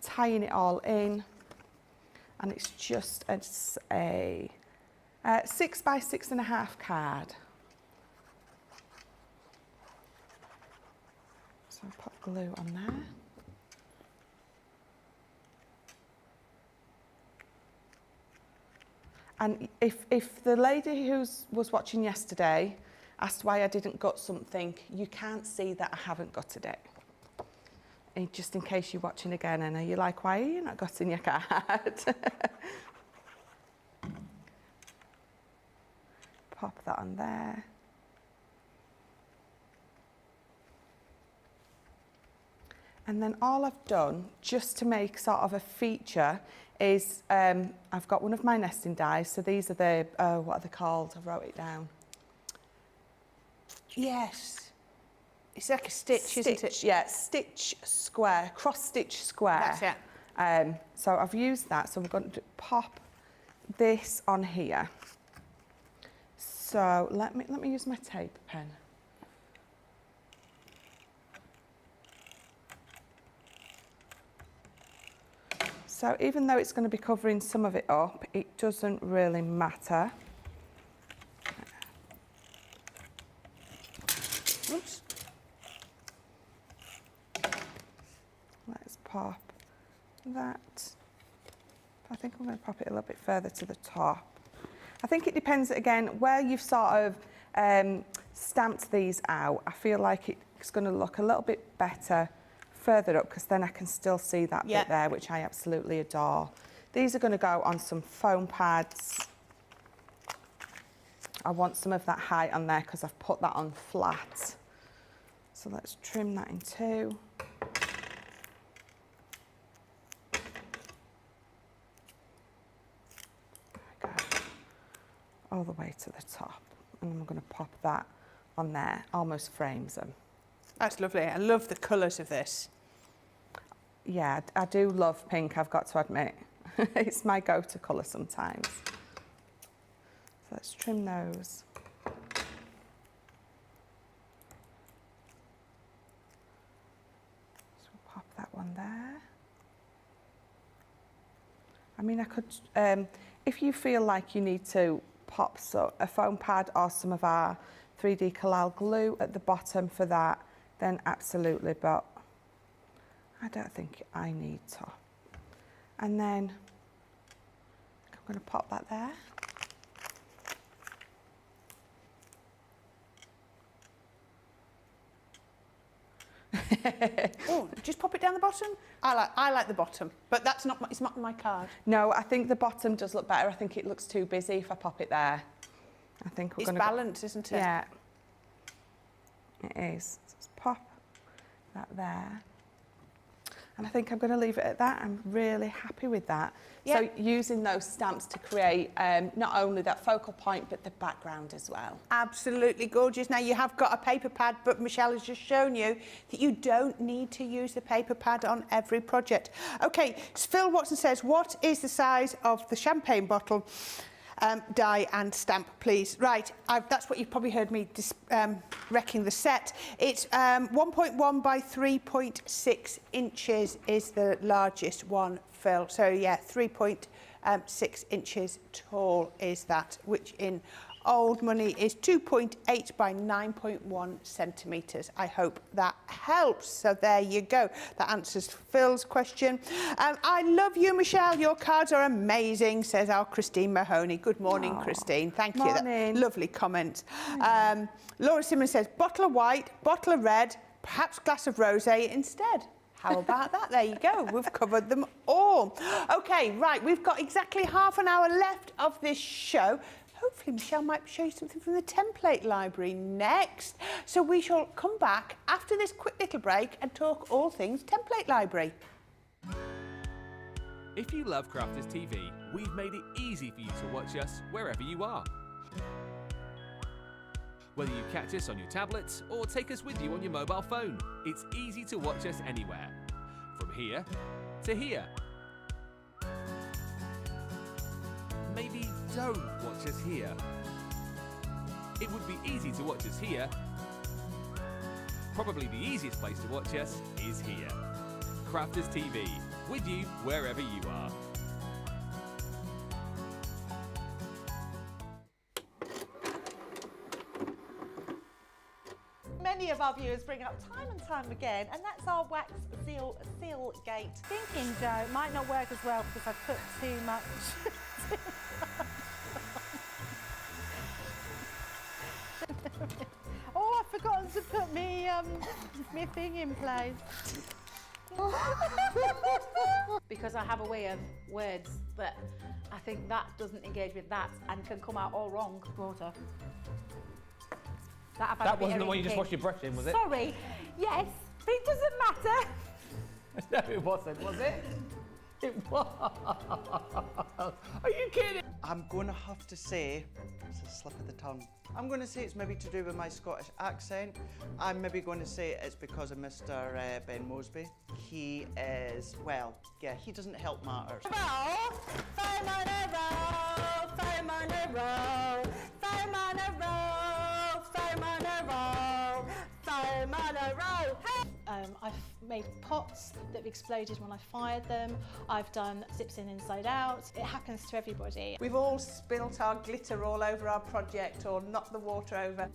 tying it all in. And it's just a 6 by 6.5 card. So I'll put glue on there. And if the lady who was watching yesterday asked why I didn't gut something, you can't see that I haven't gutted it. And just in case you're watching again and you're like, why are you not gutting your card? Pop that on there. And then all I've done, just to make sort of a feature, is I've got one of my nesting dies. So these are the, what are they called? I wrote it down. Yes. It's like a stitch, isn't it? Yeah, stitch square, cross stitch square. That's it. So I've used that. So I'm going to pop this on here. So let me use my tape pen. So even though it's going to be covering some of it up, it doesn't really matter. Oops. Let's pop that. I think I'm going to pop it a little bit further to the top. I think it depends, again, where you've sort of stamped these out. I feel like it's going to look a little bit better further up, because then I can still see that bit there, which I absolutely adore. These are going to go on some foam pads. I want some of that height on there because I've put that on flat. So let's trim that in two. There we go. All the way to the top. And I'm going to pop that on there, almost frames them. That's lovely. I love the colours of this. Yeah, I do love pink, I've got to admit. It's my go-to colour sometimes. So let's trim those. So we'll pop that one there. I mean, I could, if you feel like you need to pop a foam pad or some of our 3D Collal glue at the bottom for that, then absolutely, but I don't think I need to. And then I'm going to pop that there. Oh, just pop it down the bottom? I like the bottom, but that's not it's not my card. No, I think the bottom does look better. I think it looks too busy if I pop it there. I think we're going to... It's balanced, isn't it? Yeah. It is. So let's pop that there. And I think I'm going to leave it at that. I'm really happy with that. Yeah. So using those stamps to create not only that focal point, but the background as well. Absolutely gorgeous. Now you have got a paper pad, but Michelle has just shown you that you don't need to use the paper pad on every project. Okay, Phil Watson says, what is the size of the champagne bottle? Die and stamp, please. Right, that's what you've probably heard me wrecking the set. It's 1.1 by 3.6 inches is the largest one, Phil. So yeah, 3.6 inches tall is that, which in old money is 2.8 by 9.1 centimetres. I hope that helps. So there you go. That answers Phil's question. I love you, Michelle. Your cards are amazing, says our Christine Mahoney. Good morning, Christine. Thank you. Morning. Lovely comment. Laura Simmons says, bottle of white, bottle of red, perhaps glass of rosé instead. How about that? There you go. We've covered them all. OK, right. We've got exactly half an hour left of this show. Hopefully Michelle might show you something from the template library next. So we shall come back after this quick little break and talk all things template library. If you love Crafters TV, we've made it easy for you to watch us wherever you are. Whether you catch us on your tablets or take us with you on your mobile phone, it's easy to watch us anywhere. From here to here. Maybe don't watch us here. It would be easy to watch us here. Probably the easiest place to watch us is here. Crafters TV, with you wherever you are. Many of our viewers bring up time and time again, and that's our wax seal gate. Thinking, Joe, might not work as well because I've put too much. Oh, I've forgotten to put me thing in place. Because I have a way of words that I think that doesn't engage with that and can come out all wrong. Water. That wasn't the one you just washed your brush in, was it? Sorry. Yes, but it doesn't matter. No, it wasn't, was it? It was. Are you kidding? I'm going to have to say, it's a slip of the tongue. I'm going to say it's maybe to do with my Scottish accent. I'm maybe going to say it's because of Mr. Ben Mosby. He is, well, yeah, he doesn't help matters. I've made pots that have exploded when I fired them. I've done zips in inside out. It happens to everybody. We've all spilt our glitter all over our project or knocked the water over.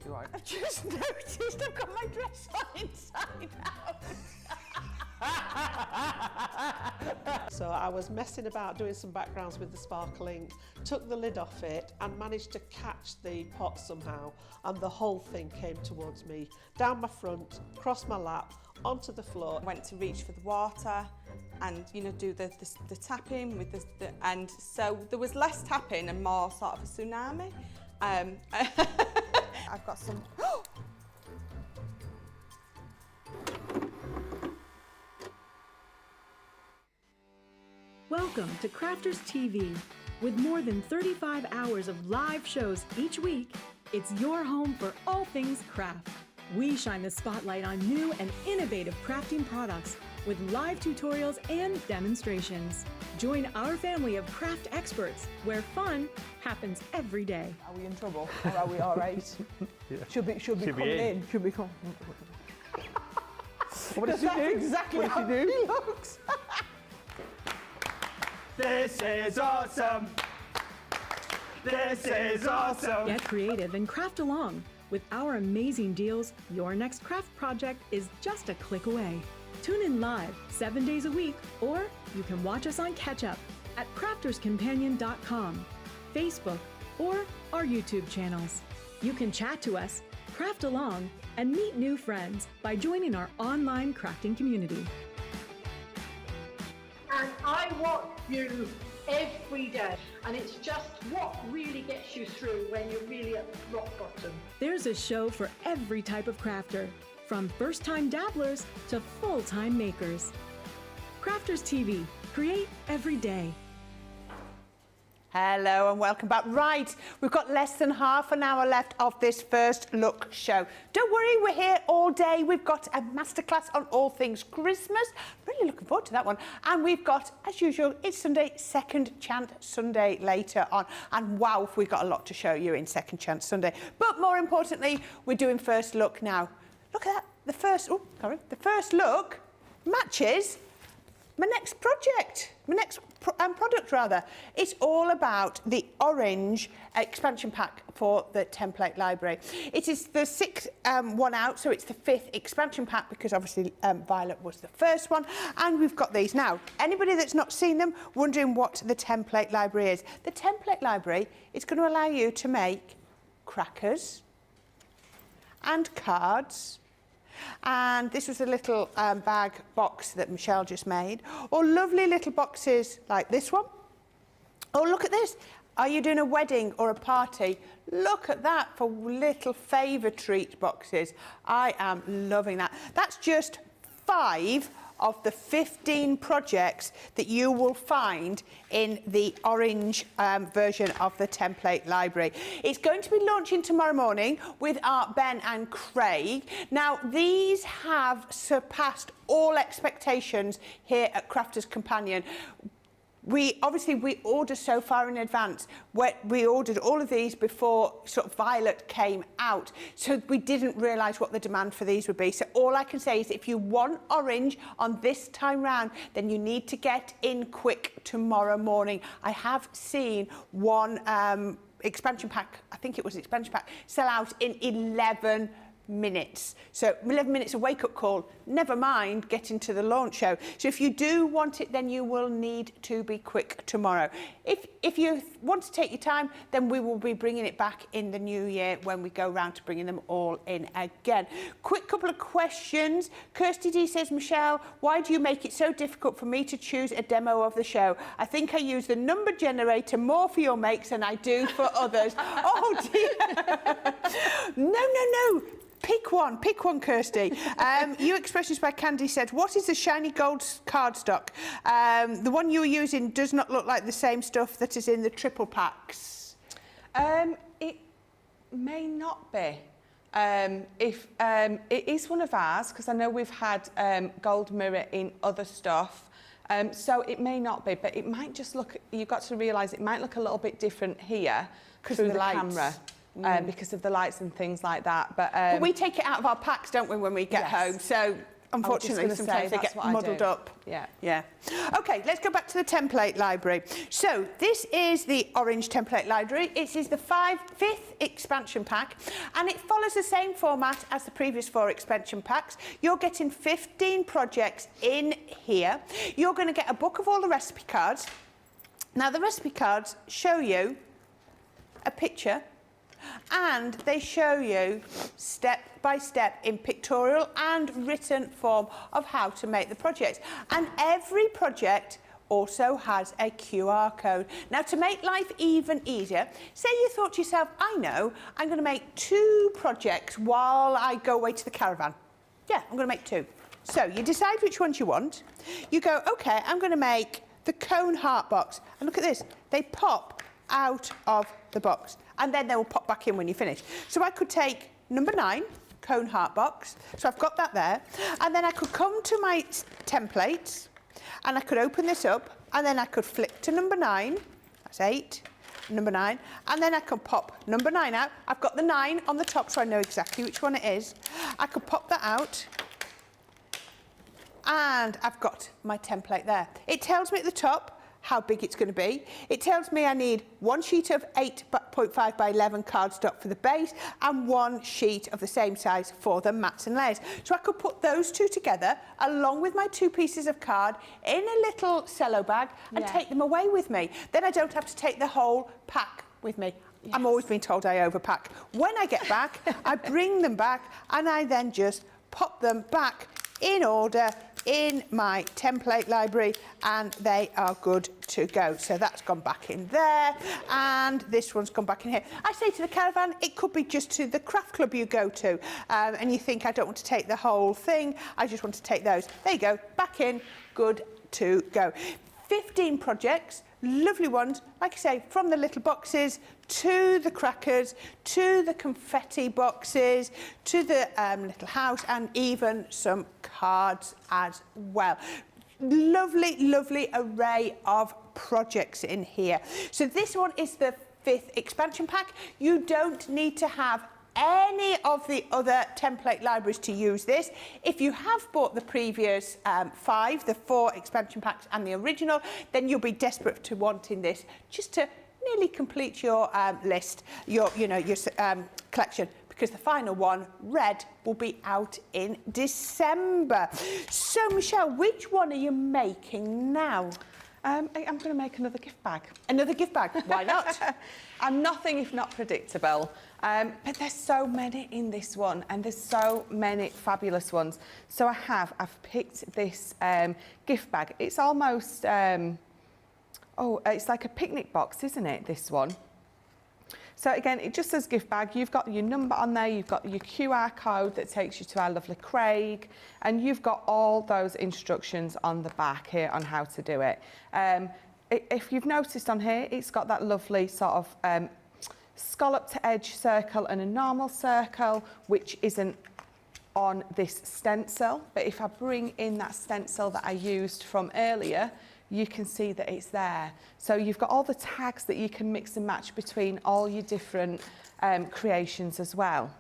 You're right. I've just noticed I've got my dress on inside out. So I was messing about doing some backgrounds with the sparkling, took the lid off it and managed to catch the pot somehow, and the whole thing came towards me, down my front, across my lap, onto the floor. I went to reach for the water and, you know, do the tapping with the and so there was less tapping and more sort of a tsunami. I've got some... Welcome to Crafters TV. With more than 35 hours of live shows each week, it's your home for all things craft. We shine the spotlight on new and innovative crafting products with live tutorials and demonstrations. Join our family of craft experts where fun happens every day. Are we in trouble or are we all right? Yeah. Should be coming in. Should be coming. What did she do? Exactly What how did she do? he looks. This is awesome. This is awesome. Get creative and craft along. With our amazing deals, your next craft project is just a click away. Tune in live 7 days a week, or you can watch us on Catch Up at crafterscompanion.com, Facebook, or our YouTube channels. You can chat to us, craft along, and meet new friends by joining our online crafting community. And I watch you every day, and it's just what really gets you through when you're really at rock bottom. There's a show for every type of crafter, from first-time dabblers to full-time makers. Crafters TV. Create every day. Hello and welcome back. Right, we've got less than half an hour left of this first look show. Don't worry, we're here all day. We've got a masterclass on all things Christmas. Really looking forward to that one. And we've got, as usual, it's Sunday, Second Chance Sunday later on. And wow, we've got a lot to show you in Second Chance Sunday. But more importantly, we're doing first look now. Look at that. The first look matches my next project, my next product rather. It's all about the orange expansion pack for the template library. It is the sixth one out, so it's the fifth expansion pack because obviously Violet was the first one. And we've got these now. Anybody that's not seen them, wondering what the template library is. The template library is going to allow you to make crackers and cards. And this was a little bag box that Michelle just made, or lovely little boxes like this one. Oh, look at this. Are you doing a wedding or a party? Look at that for little favour treat boxes. I am loving that. That's just 5 of the 15 projects that you will find in the orange version of the template library. It's going to be launching tomorrow morning with our Ben and Craig. Now, these have surpassed all expectations here at Crafters Companion. We order so far in advance. We ordered all of these before sort of Violet came out, so we didn't realise what the demand for these would be. So all I can say is if you want orange on this time round, then you need to get in quick tomorrow morning. I have seen one expansion pack, I think it was expansion pack, sell out in 11 minutes. So 11 minutes a wake-up call, never mind getting to the launch show. So if you do want it, then you will need to be quick tomorrow. If you want to take your time, then we will be bringing it back in the new year when we go round to bringing them all in again. Quick couple of questions. Kirsty D says, Michelle, why do you make it so difficult for me to choose a demo of the show? I think I use the number generator more for your makes than I do for others. Oh dear. No. Pick one, Kirsty. You Expressions by Candy said, what is the shiny gold cardstock? The one you were using does not look like the same stuff that is in the triple packs. It may not be. If it is one of ours, because I know we've had gold mirror in other stuff, so it may not be, but it might just look, you've got to realise it might look a little bit different here through the camera. Because of the lights and things like that. But we take it out of our packs, don't we, when we get home? So unfortunately, sometimes they get muddled up. Yeah. Okay, let's go back to the template library. So this is the orange template library. It is the fifth expansion pack, and it follows the same format as the previous 4 expansion packs. You're getting 15 projects in here. You're going to get a book of all the recipe cards. Now, the recipe cards show you a picture, and they show you step by step in pictorial and written form of how to make the project. And every project also has a QR code. Now, to make life even easier, say you thought to yourself, I know, I'm going to make 2 projects while I go away to the caravan. Yeah, I'm going to make 2. So you decide which ones you want. You go, OK, I'm going to make the cone heart box. And look at this. They pop out of the box, and then they will pop back in when you finish. So I could take number 9, cone heart box. So I've got that there. And then I could come to my templates, and I could open this up, and then I could flick to number 9. That's 8, number 9. And then I can pop number 9 out. I've got the 9 on the top, so I know exactly which one it is. I could pop that out, and I've got my template there. It tells me at the top how big it's going to be. It tells me I need 1 sheet of 8.5 by 11 cardstock for the base and 1 sheet of the same size for the mats and layers. So I could put those 2 together along with my 2 pieces of card in a little cello bag and take them away with me. Then I don't have to take the whole pack with me. Yes. I'm always being told I overpack. When I get back, I bring them back, and I then just pop them back in order in my template library, and they are good to go. So that's gone back in there, and this one's gone back in here. I say to the caravan, it could be just to the craft club you go to, and you think, I don't want to take the whole thing, I just want to take those. There you go, back in, good to go. 15 projects, lovely ones, like I say, from the little boxes to the crackers, to the confetti boxes, to the little house, and even some cards as well. Lovely, lovely array of projects in here. So this one is the 5th expansion pack. You don't need to have any of the other template libraries to use this. If you have bought the previous 5, the 4 expansion packs and the original, then you'll be desperate to wanting this just to nearly complete your list, your collection, because the final one, red, will be out in December. So, Michelle, which one are you making now? I'm going to make another gift bag. Another gift bag? Why not? I'm nothing if not predictable. But there's so many in this one, and there's so many fabulous ones. So I've picked this gift bag. It's almost, it's like a picnic box, isn't it, this one? So again, it just says gift bag. You've got your number on there, you've got your QR code that takes you to our lovely Craig, and you've got all those instructions on the back here on how to do it. If you've noticed on here, it's got that lovely sort of scalloped edge circle and a normal circle, which isn't on this stencil. But if I bring in that stencil that I used from earlier, you can see that it's there. So you've got all the tags that you can mix and match between all your different creations as well.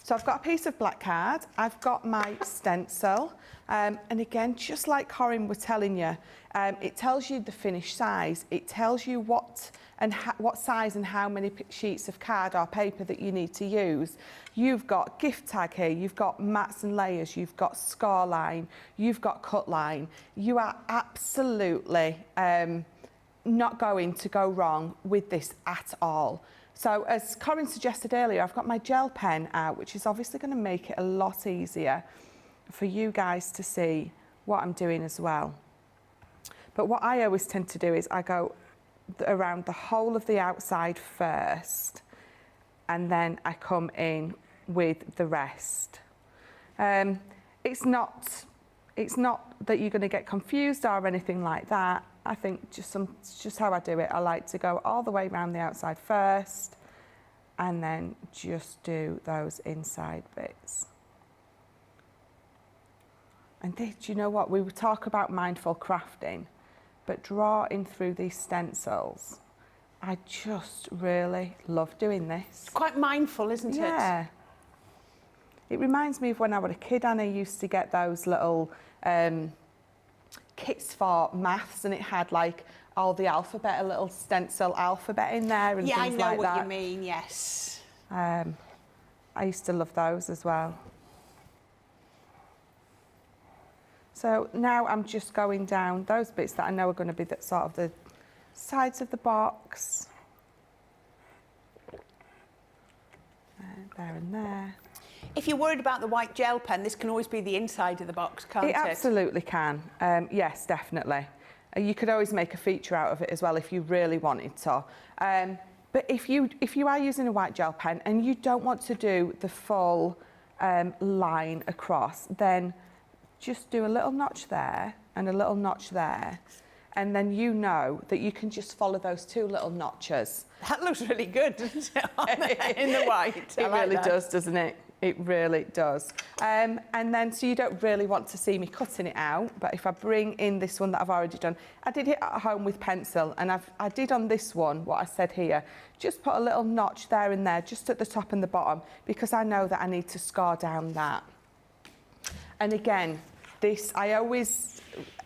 So I've got a piece of black card, I've got my stencil, and again, just like Corrine was telling you, it tells you the finished size, it tells you what size and how many sheets of card or paper that you need to use. You've got gift tag here, you've got mats and layers, you've got score line, you've got cut line. You are absolutely not going to go wrong with this at all. So as Corrine suggested earlier, I've got my gel pen out, which is obviously going to make it a lot easier for you guys to see what I'm doing as well. But what I always tend to do is I go around the whole of the outside first, and then I come in with the rest. It's not that you're going to get confused or anything like that. I think it's just how I do it. I like to go all the way around the outside first, and then just do those inside bits. And do you know what? We would talk about mindful crafting, but drawing through these stencils, I just really love doing this. It's quite mindful, isn't it? Yeah. It reminds me of when I was a kid and I used to get those little kits for maths, and it had like all the alphabet, a little stencil alphabet in there and things like that. Yeah, I know what you mean, yes. I used to love those as well. So now I'm just going down those bits that I know are going to be the, sort of the sides of the box. There and there. If you're worried about the white gel pen, this can always be the inside of the box, can't it? It absolutely can. Yes, definitely. You could always make a feature out of it as well if you really wanted to. But if you are using a white gel pen and you don't want to do the full line across, then just do a little notch there and a little notch there, and then you know that you can just follow those two little notches. That looks really good, doesn't it, in the white? It really does, doesn't it? It really does. And then, so you don't really want to see me cutting it out, but if I bring in this one that I've already done, I did it at home with pencil, and I did on this one what I said here, just put a little notch there and there, just at the top and the bottom, because I know that I need to score down that. And again,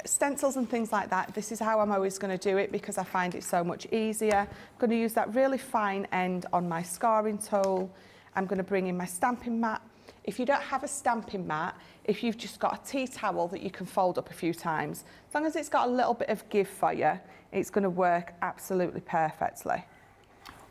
stencils and things like that, this is how I'm always going to do it because I find it so much easier. I'm going to use that really fine end on my scoring tool. I'm going to bring in my stamping mat. If you don't have a stamping mat, if you've just got a tea towel that you can fold up a few times, as long as it's got a little bit of give for you, it's going to work absolutely perfectly.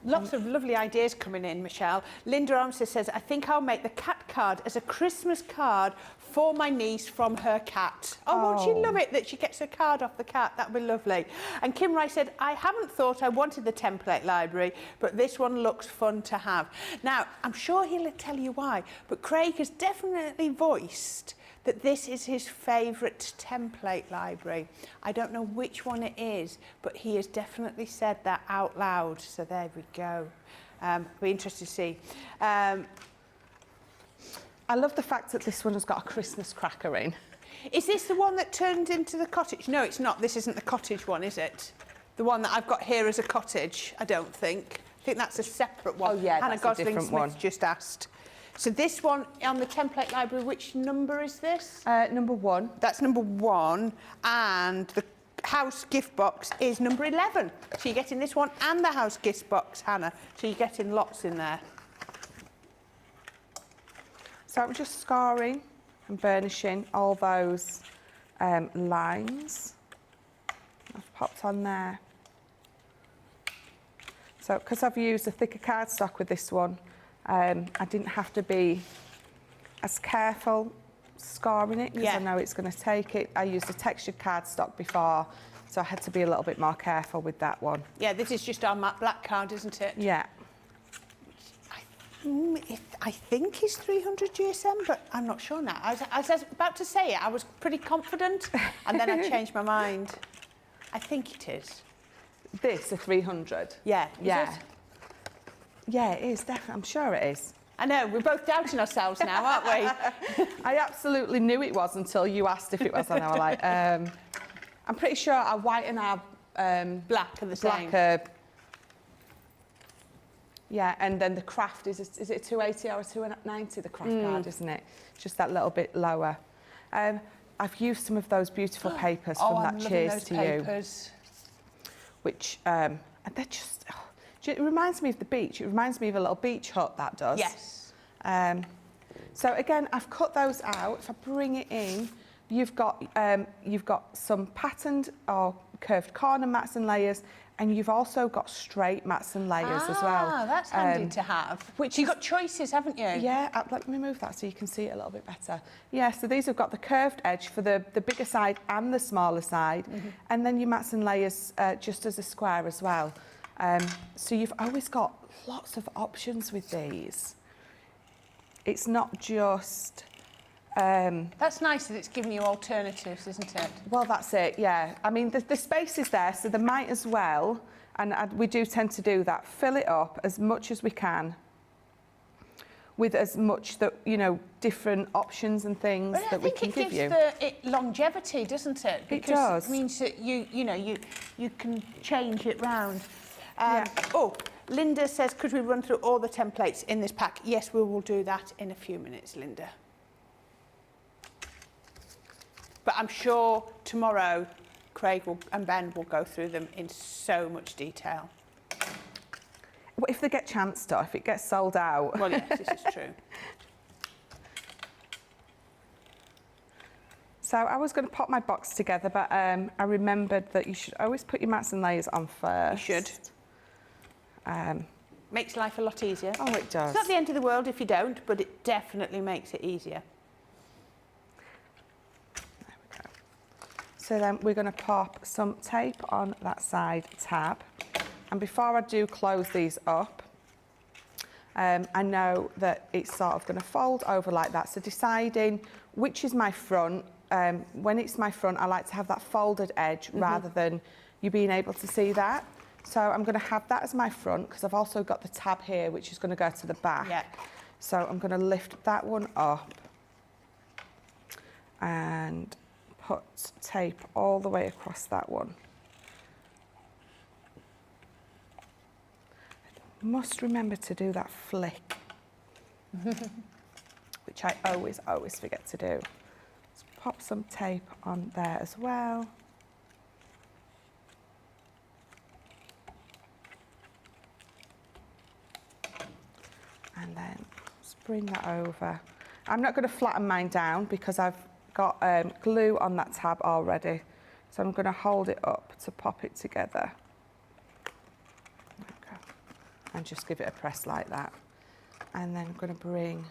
Lots of lovely ideas coming in, Michelle. Linda Armstead says, I think I'll make the cat card as a Christmas card for my niece from her cat. Oh, won't she love it that she gets a card off the cat? That'd be lovely. And Kim Rice said, I haven't thought I wanted the template library, but this one looks fun to have. Now, I'm sure he'll tell you why, but Craig has definitely voiced that this is his favourite template library. I don't know which one it is, but he has definitely said that out loud. So there we go. Be interested to see. I love the fact that this one has got a Christmas cracker in. Is this the one that turned into the cottage? No, it's not. This isn't the cottage one, is it? The one that I've got here as a cottage, I don't think. I think that's a separate one. Oh, yeah, Hannah that's a Gosling different Smith one. just asked. So this one on the template library, which number is this? Number 1. That's number 1. And the house gift box is number 11. So you're getting this one and the house gift box, Hannah. So you're getting lots in there. So I'm just scoring and burnishing all those lines. I've popped on there. So because I've used a thicker cardstock with this one, I didn't have to be as careful scoring it because I know it's going to take it. I used a textured cardstock before, so I had to be a little bit more careful with that one. Yeah, this is just our matte black card, isn't it? Yeah. I think it's 300 GSM, but I'm not sure now. I was about to say it, I was pretty confident, and then I changed my mind. I think it is. This, a 300? Yeah. Yeah. Yeah, it is, definitely. I'm sure it is. I know, we're both doubting ourselves now, aren't we? I absolutely knew it was until you asked if it was, and I was like, I'm pretty sure our white and our black are the same. Yeah, and then the craft, is it a 280 or a 290, the craft card, isn't it? Just that little bit lower. I've used some of those beautiful papers from that Cheers to papers. You. Which, and they're just, it reminds me of the beach. It reminds me of a little beach hut, that does. Yes. So again, I've cut those out. If I bring it in, you've got some patterned or curved corner mats and layers, and you've also got straight mats and layers as well. Ah, that's handy to have. Which you've got choices, haven't you? Yeah, let me move that so you can see it a little bit better. Yeah, so these have got the curved edge for the bigger side and the smaller side, and then your mats and layers just as a square as well. So you've always got lots of options with these. It's not just... that's nice that it's giving you alternatives, isn't it? Well, that's it, yeah. I mean, the space is there, so they might as well, and we do tend to do that, fill it up as much as we can with as much that, you know, different options and things that we can give you. I think it gives it longevity, doesn't it? Because it does. It means that you know, you can change it round. Yeah. Oh, Linda says, could we run through all the templates in this pack? Yes, we will do that in a few minutes, Linda. But I'm sure tomorrow Craig and Ben will go through them in so much detail. Well, if they get chanced to, if it gets sold out. Well, yes, this is true. So I was going to pop my box together, but I remembered that you should always put your mats and layers on first. You should. Makes life a lot easier. Oh, it does. It's not the end of the world if you don't, but it definitely makes it easier. There we go. So then we're going to pop some tape on that side tab. And before I do close these up, I know that it's sort of going to fold over like that. So deciding which is my front, when it's my front, I like to have that folded edge rather than you being able to see that. So I'm going to have that as my front because I've also got the tab here, which is going to go to the back. Yeah. So I'm going to lift that one up and put tape all the way across that one. Must remember to do that flick, which I always forget to do. Let's pop some tape on there as well. And then just bring that over. I'm not going to flatten mine down because I've got glue on that tab already. So I'm going to hold it up to pop it together. Okay. And just give it a press like that. And then I'm going to bring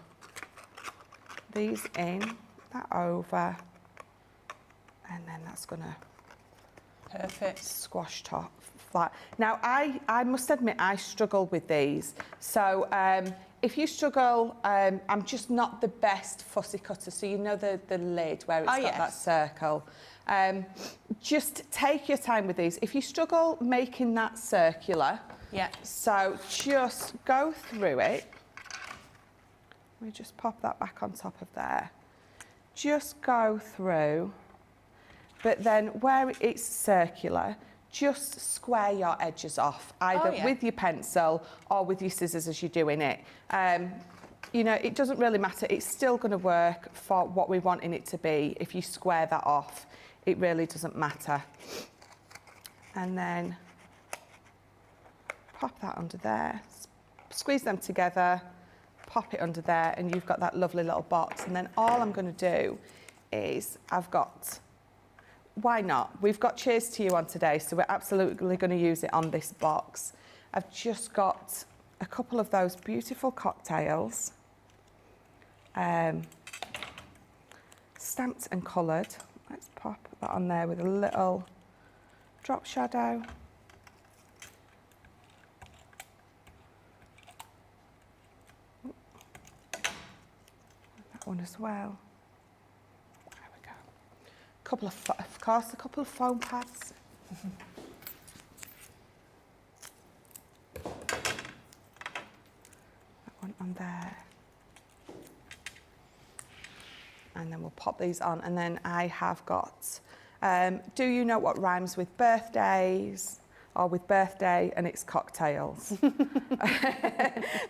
these in, that over, and then that's going to perfect squash top flat. Now, I must admit, I struggle with these. So if you struggle, I'm just not the best fussy cutter. So you know the lid where it's got that circle. Just take your time with these. If you struggle making that circular, so just go through it. Let me just pop that back on top of there. Just go through, but then where it's circular, just square your edges off, either with your pencil or with your scissors as you're doing it. You know, it doesn't really matter. It's still going to work for what we want it to be. If you square that off, it really doesn't matter. And then pop that under there, squeeze them together, pop it under there, and you've got that lovely little box. And then all I'm going to do is why not? We've got Cheers to You on today, so we're absolutely going to use it on this box. I've just got a couple of those beautiful cocktails, stamped and coloured. Let's pop that on there with a little drop shadow. That one as well. There we go. Of course, a couple of foam pads. That one on there. And then we'll pop these on. And then I have got, do you know what rhymes with birthdays? Or with birthday, and it's cocktails.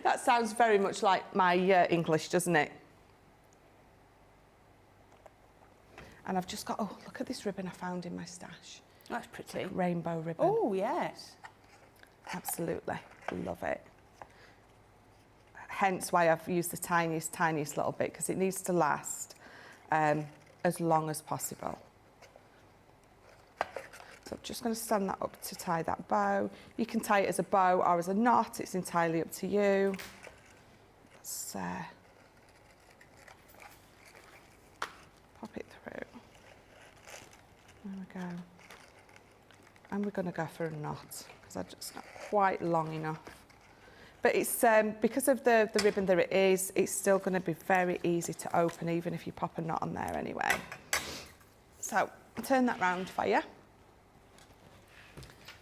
That sounds very much like my English, doesn't it? And I've just got, oh, look at this ribbon I found in my stash. That's pretty. Like rainbow ribbon. Oh, yes. Absolutely. Love it. Hence why I've used the tiniest little bit, because it needs to last as long as possible. So I'm just going to stand that up to tie that bow. You can tie it as a bow or as a knot. It's entirely up to you. Let's pop it through. There we go. And we're going to go for a knot because I'm just not quite long enough. But it's because of the ribbon that it is, it's still going to be very easy to open, even if you pop a knot on there anyway. So turn that round for you.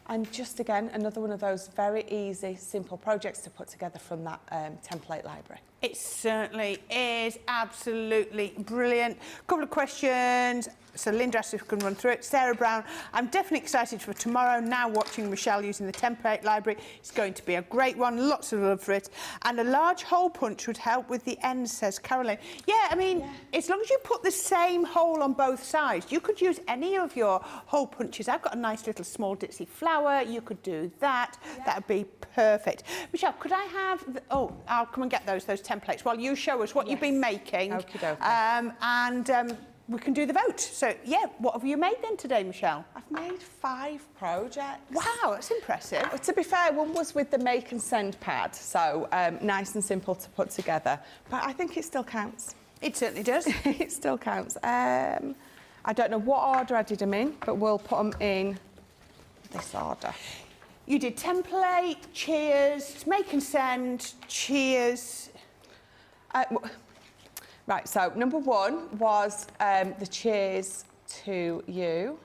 And just again, another one of those very easy, simple projects to put together from that template library. It certainly is absolutely brilliant. Couple of questions. So Linda asked if we can run through it. Sarah Brown, I'm definitely excited for tomorrow. Now watching Michelle using the template library. It's going to be a great one. Lots of love for it. And a large hole punch would help with the ends, says Caroline. Yeah, I mean, as long as you put the same hole on both sides, you could use any of your hole punches. I've got a nice little small ditzy flower. You could do that. Yeah. That would be perfect. Michelle, could I have... I'll come and get those templates while you show us what you've been making. Okie dokie. We can do the vote. So, yeah, what have you made then today, Michelle? I've made 5 projects. Wow, that's impressive. To be fair, one was with the make and send pad, so nice and simple to put together. But I think it still counts. It certainly does. It still counts. I don't know what order I did them in, but we'll put them in this order. You did template, cheers, make and send, cheers. Right, so number 1 was the Cheers to You.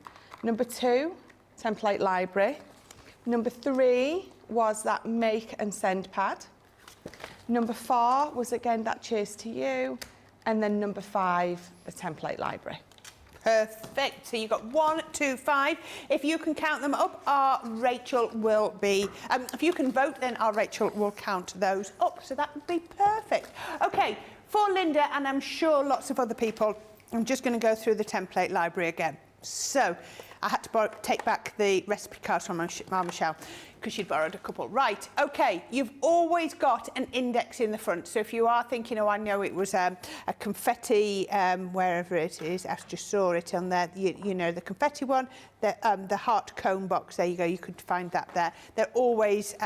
Number 2, template library. Number 3 was that make and send pad. Number 4 was again that Cheers to You. And then number 5, the template library. Perfect. So you've got 1, 2, 5. If you can count them up, our Rachel will be... if you can vote, then our Rachel will count those up. So that would be perfect. OK, for Linda, and I'm sure lots of other people, I'm just going to go through the template library again. So I had to take back the recipe cards from Michelle because she'd borrowed a couple. Right, OK, you've always got an index in the front. So if you are thinking, oh, I know it was a confetti, wherever it is, I just saw it on there, you know, the confetti one, the heart cone box, there you go, you could find that there. They're always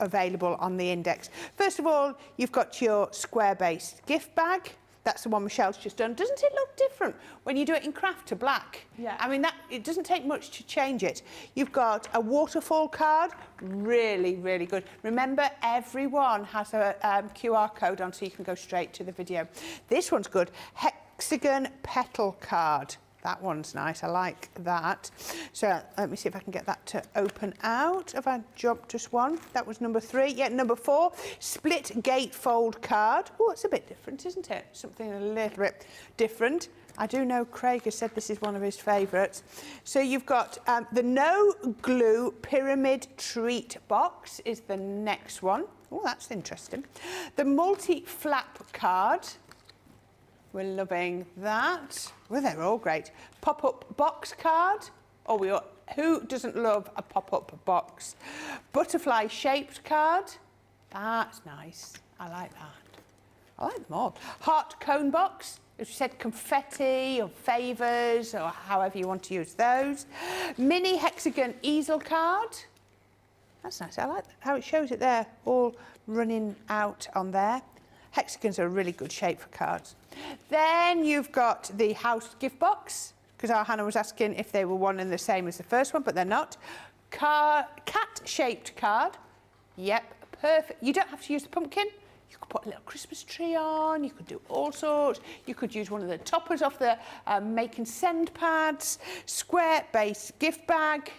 available on the index. First of all, you've got your square-based gift bag. That's the one Michelle's just done. Doesn't it look different when you do it in craft to black? Yeah. I mean, it doesn't take much to change it. You've got a waterfall card, really, really good. Remember, everyone has a QR code on, so you can go straight to the video. This one's good. Hexagon petal card. That one's nice, I like that. So let me see if I can get that to open out. Have I jumped just one? That was number 3. Yeah, number 4, split gatefold card. Oh, it's a bit different, isn't it? Something a little bit different. I do know Craig has said this is one of his favourites. So you've got the no glue pyramid treat box is the next one. Oh, that's interesting. The multi-flap card. We're loving that. Well, they're all great. Pop-up box card. Oh, who doesn't love a pop-up box? Butterfly-shaped card. That's nice. I like that. I like them all. Heart cone box. As we said, confetti or favours or however you want to use those. Mini hexagon easel card. That's nice. I like how it shows it there, all running out on there. Hexagons are a really good shape for cards. Then you've got the house gift box, because our Hannah was asking if they were one and the same as the first one, but they're not. Cat-shaped card. Yep, perfect. You don't have to use the pumpkin. You could put a little Christmas tree on. You could do all sorts. You could use one of the toppers off the make and send pads. Square base gift bag.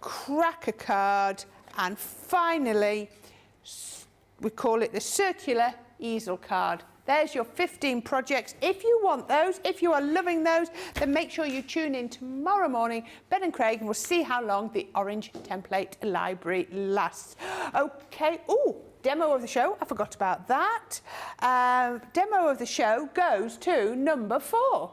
Cracker card. And finally, we call it the circular easel card. There's your 15 projects. If you want those, if you are loving those, then make sure you tune in tomorrow morning. Ben and Craig, and we'll see how long the orange template library lasts. Okay. Oh, demo of the show. I forgot about that. Demo of the show goes to number 4. Oh,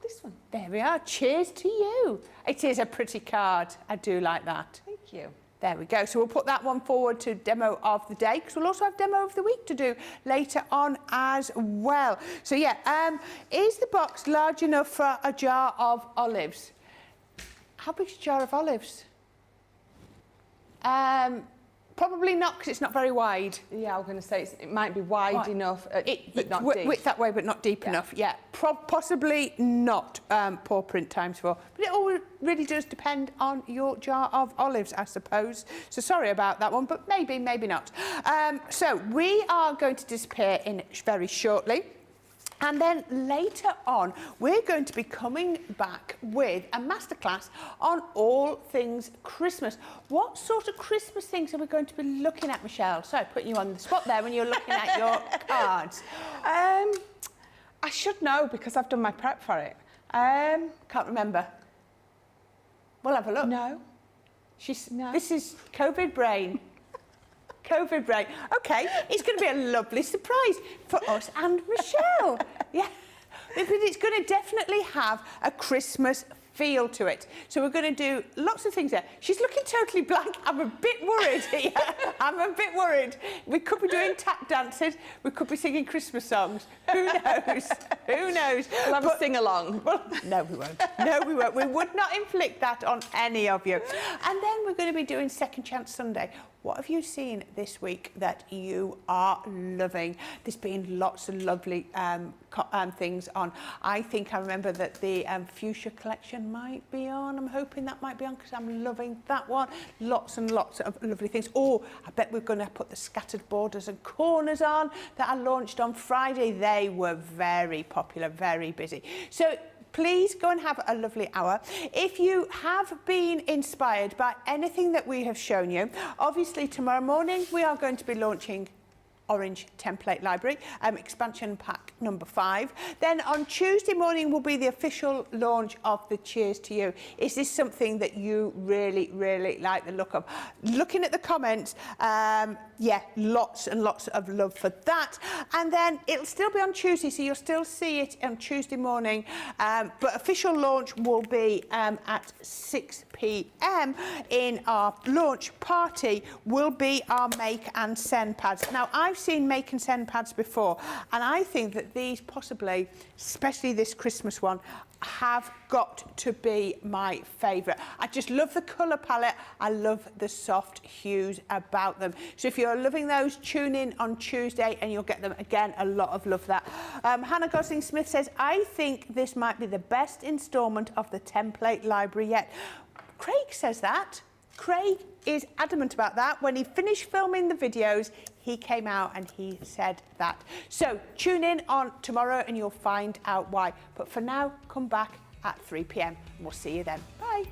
this one. There we are. Cheers to you. It is a pretty card. I do like that. Thank you. There we go. So we'll put that one forward to demo of the day, because we'll also have demo of the week to do later on as well. So yeah, is the box large enough for a jar of olives? How big is a jar of olives? Probably not, because it's not very wide. Yeah, I was going to say it might be wide enough, but not deep. Width that way, but not deep enough. Yeah, possibly not paw print times 4. But it all really does depend on your jar of olives, I suppose. So sorry about that one, but maybe, maybe not. So we are going to disappear in very shortly. And then later on, we're going to be coming back with a masterclass on all things Christmas. What sort of Christmas things are we going to be looking at, Michelle? So putting you on the spot there when you're looking at your cards. I should know because I've done my prep for it. Can't remember. We'll have a look. No. No. This is COVID brain. COVID brain. Okay, it's going to be a lovely surprise for us and Michelle. Yeah, but it's going to definitely have a Christmas feel to it. So we're going to do lots of things there. She's looking totally blank. I'm a bit worried here. I'm a bit worried. We could be doing tap dances. We could be singing Christmas songs. Who knows? Who knows? We'll have a sing-along. Well, no, we won't. No, we won't. We would not inflict that on any of you. And then we're going to be doing Second Chance Sunday. What have you seen this week that you are loving? There's been lots of lovely things on. I think I remember that the fuchsia collection might be on. I'm hoping that might be on because I'm loving that one. Lots and lots of lovely things. Oh, I bet we're going to put the scattered borders and corners on that I launched on Friday. They were very popular, very busy. So please go and have a lovely hour. If you have been inspired by anything that we have shown you, obviously tomorrow morning we are going to be launching Orange Template Library, expansion pack number 5. Then on Tuesday morning will be the official launch of the Cheers to You. Is this something that you really, really like the look of? Looking at the comments, yeah, lots and lots of love for that. And then it'll still be on Tuesday, so you'll still see it on Tuesday morning. But official launch will be at 6 p.m. in our launch party will be our make and send pads. Now, I've seen make and send pads before, and I think that these possibly, especially this Christmas one, have got to be my favourite. I just love the colour palette. I love the soft hues about them. So if you're loving those, tune in on Tuesday and you'll get them again. A lot of love that. Hannah Gosling-Smith says, I think this might be the best instalment of the template library yet. Craig says that. Craig is adamant about that. When he finished filming the videos, he came out and he said that. So tune in on tomorrow and you'll find out why. But for now, come back at 3 p.m. and we'll see you then. Bye.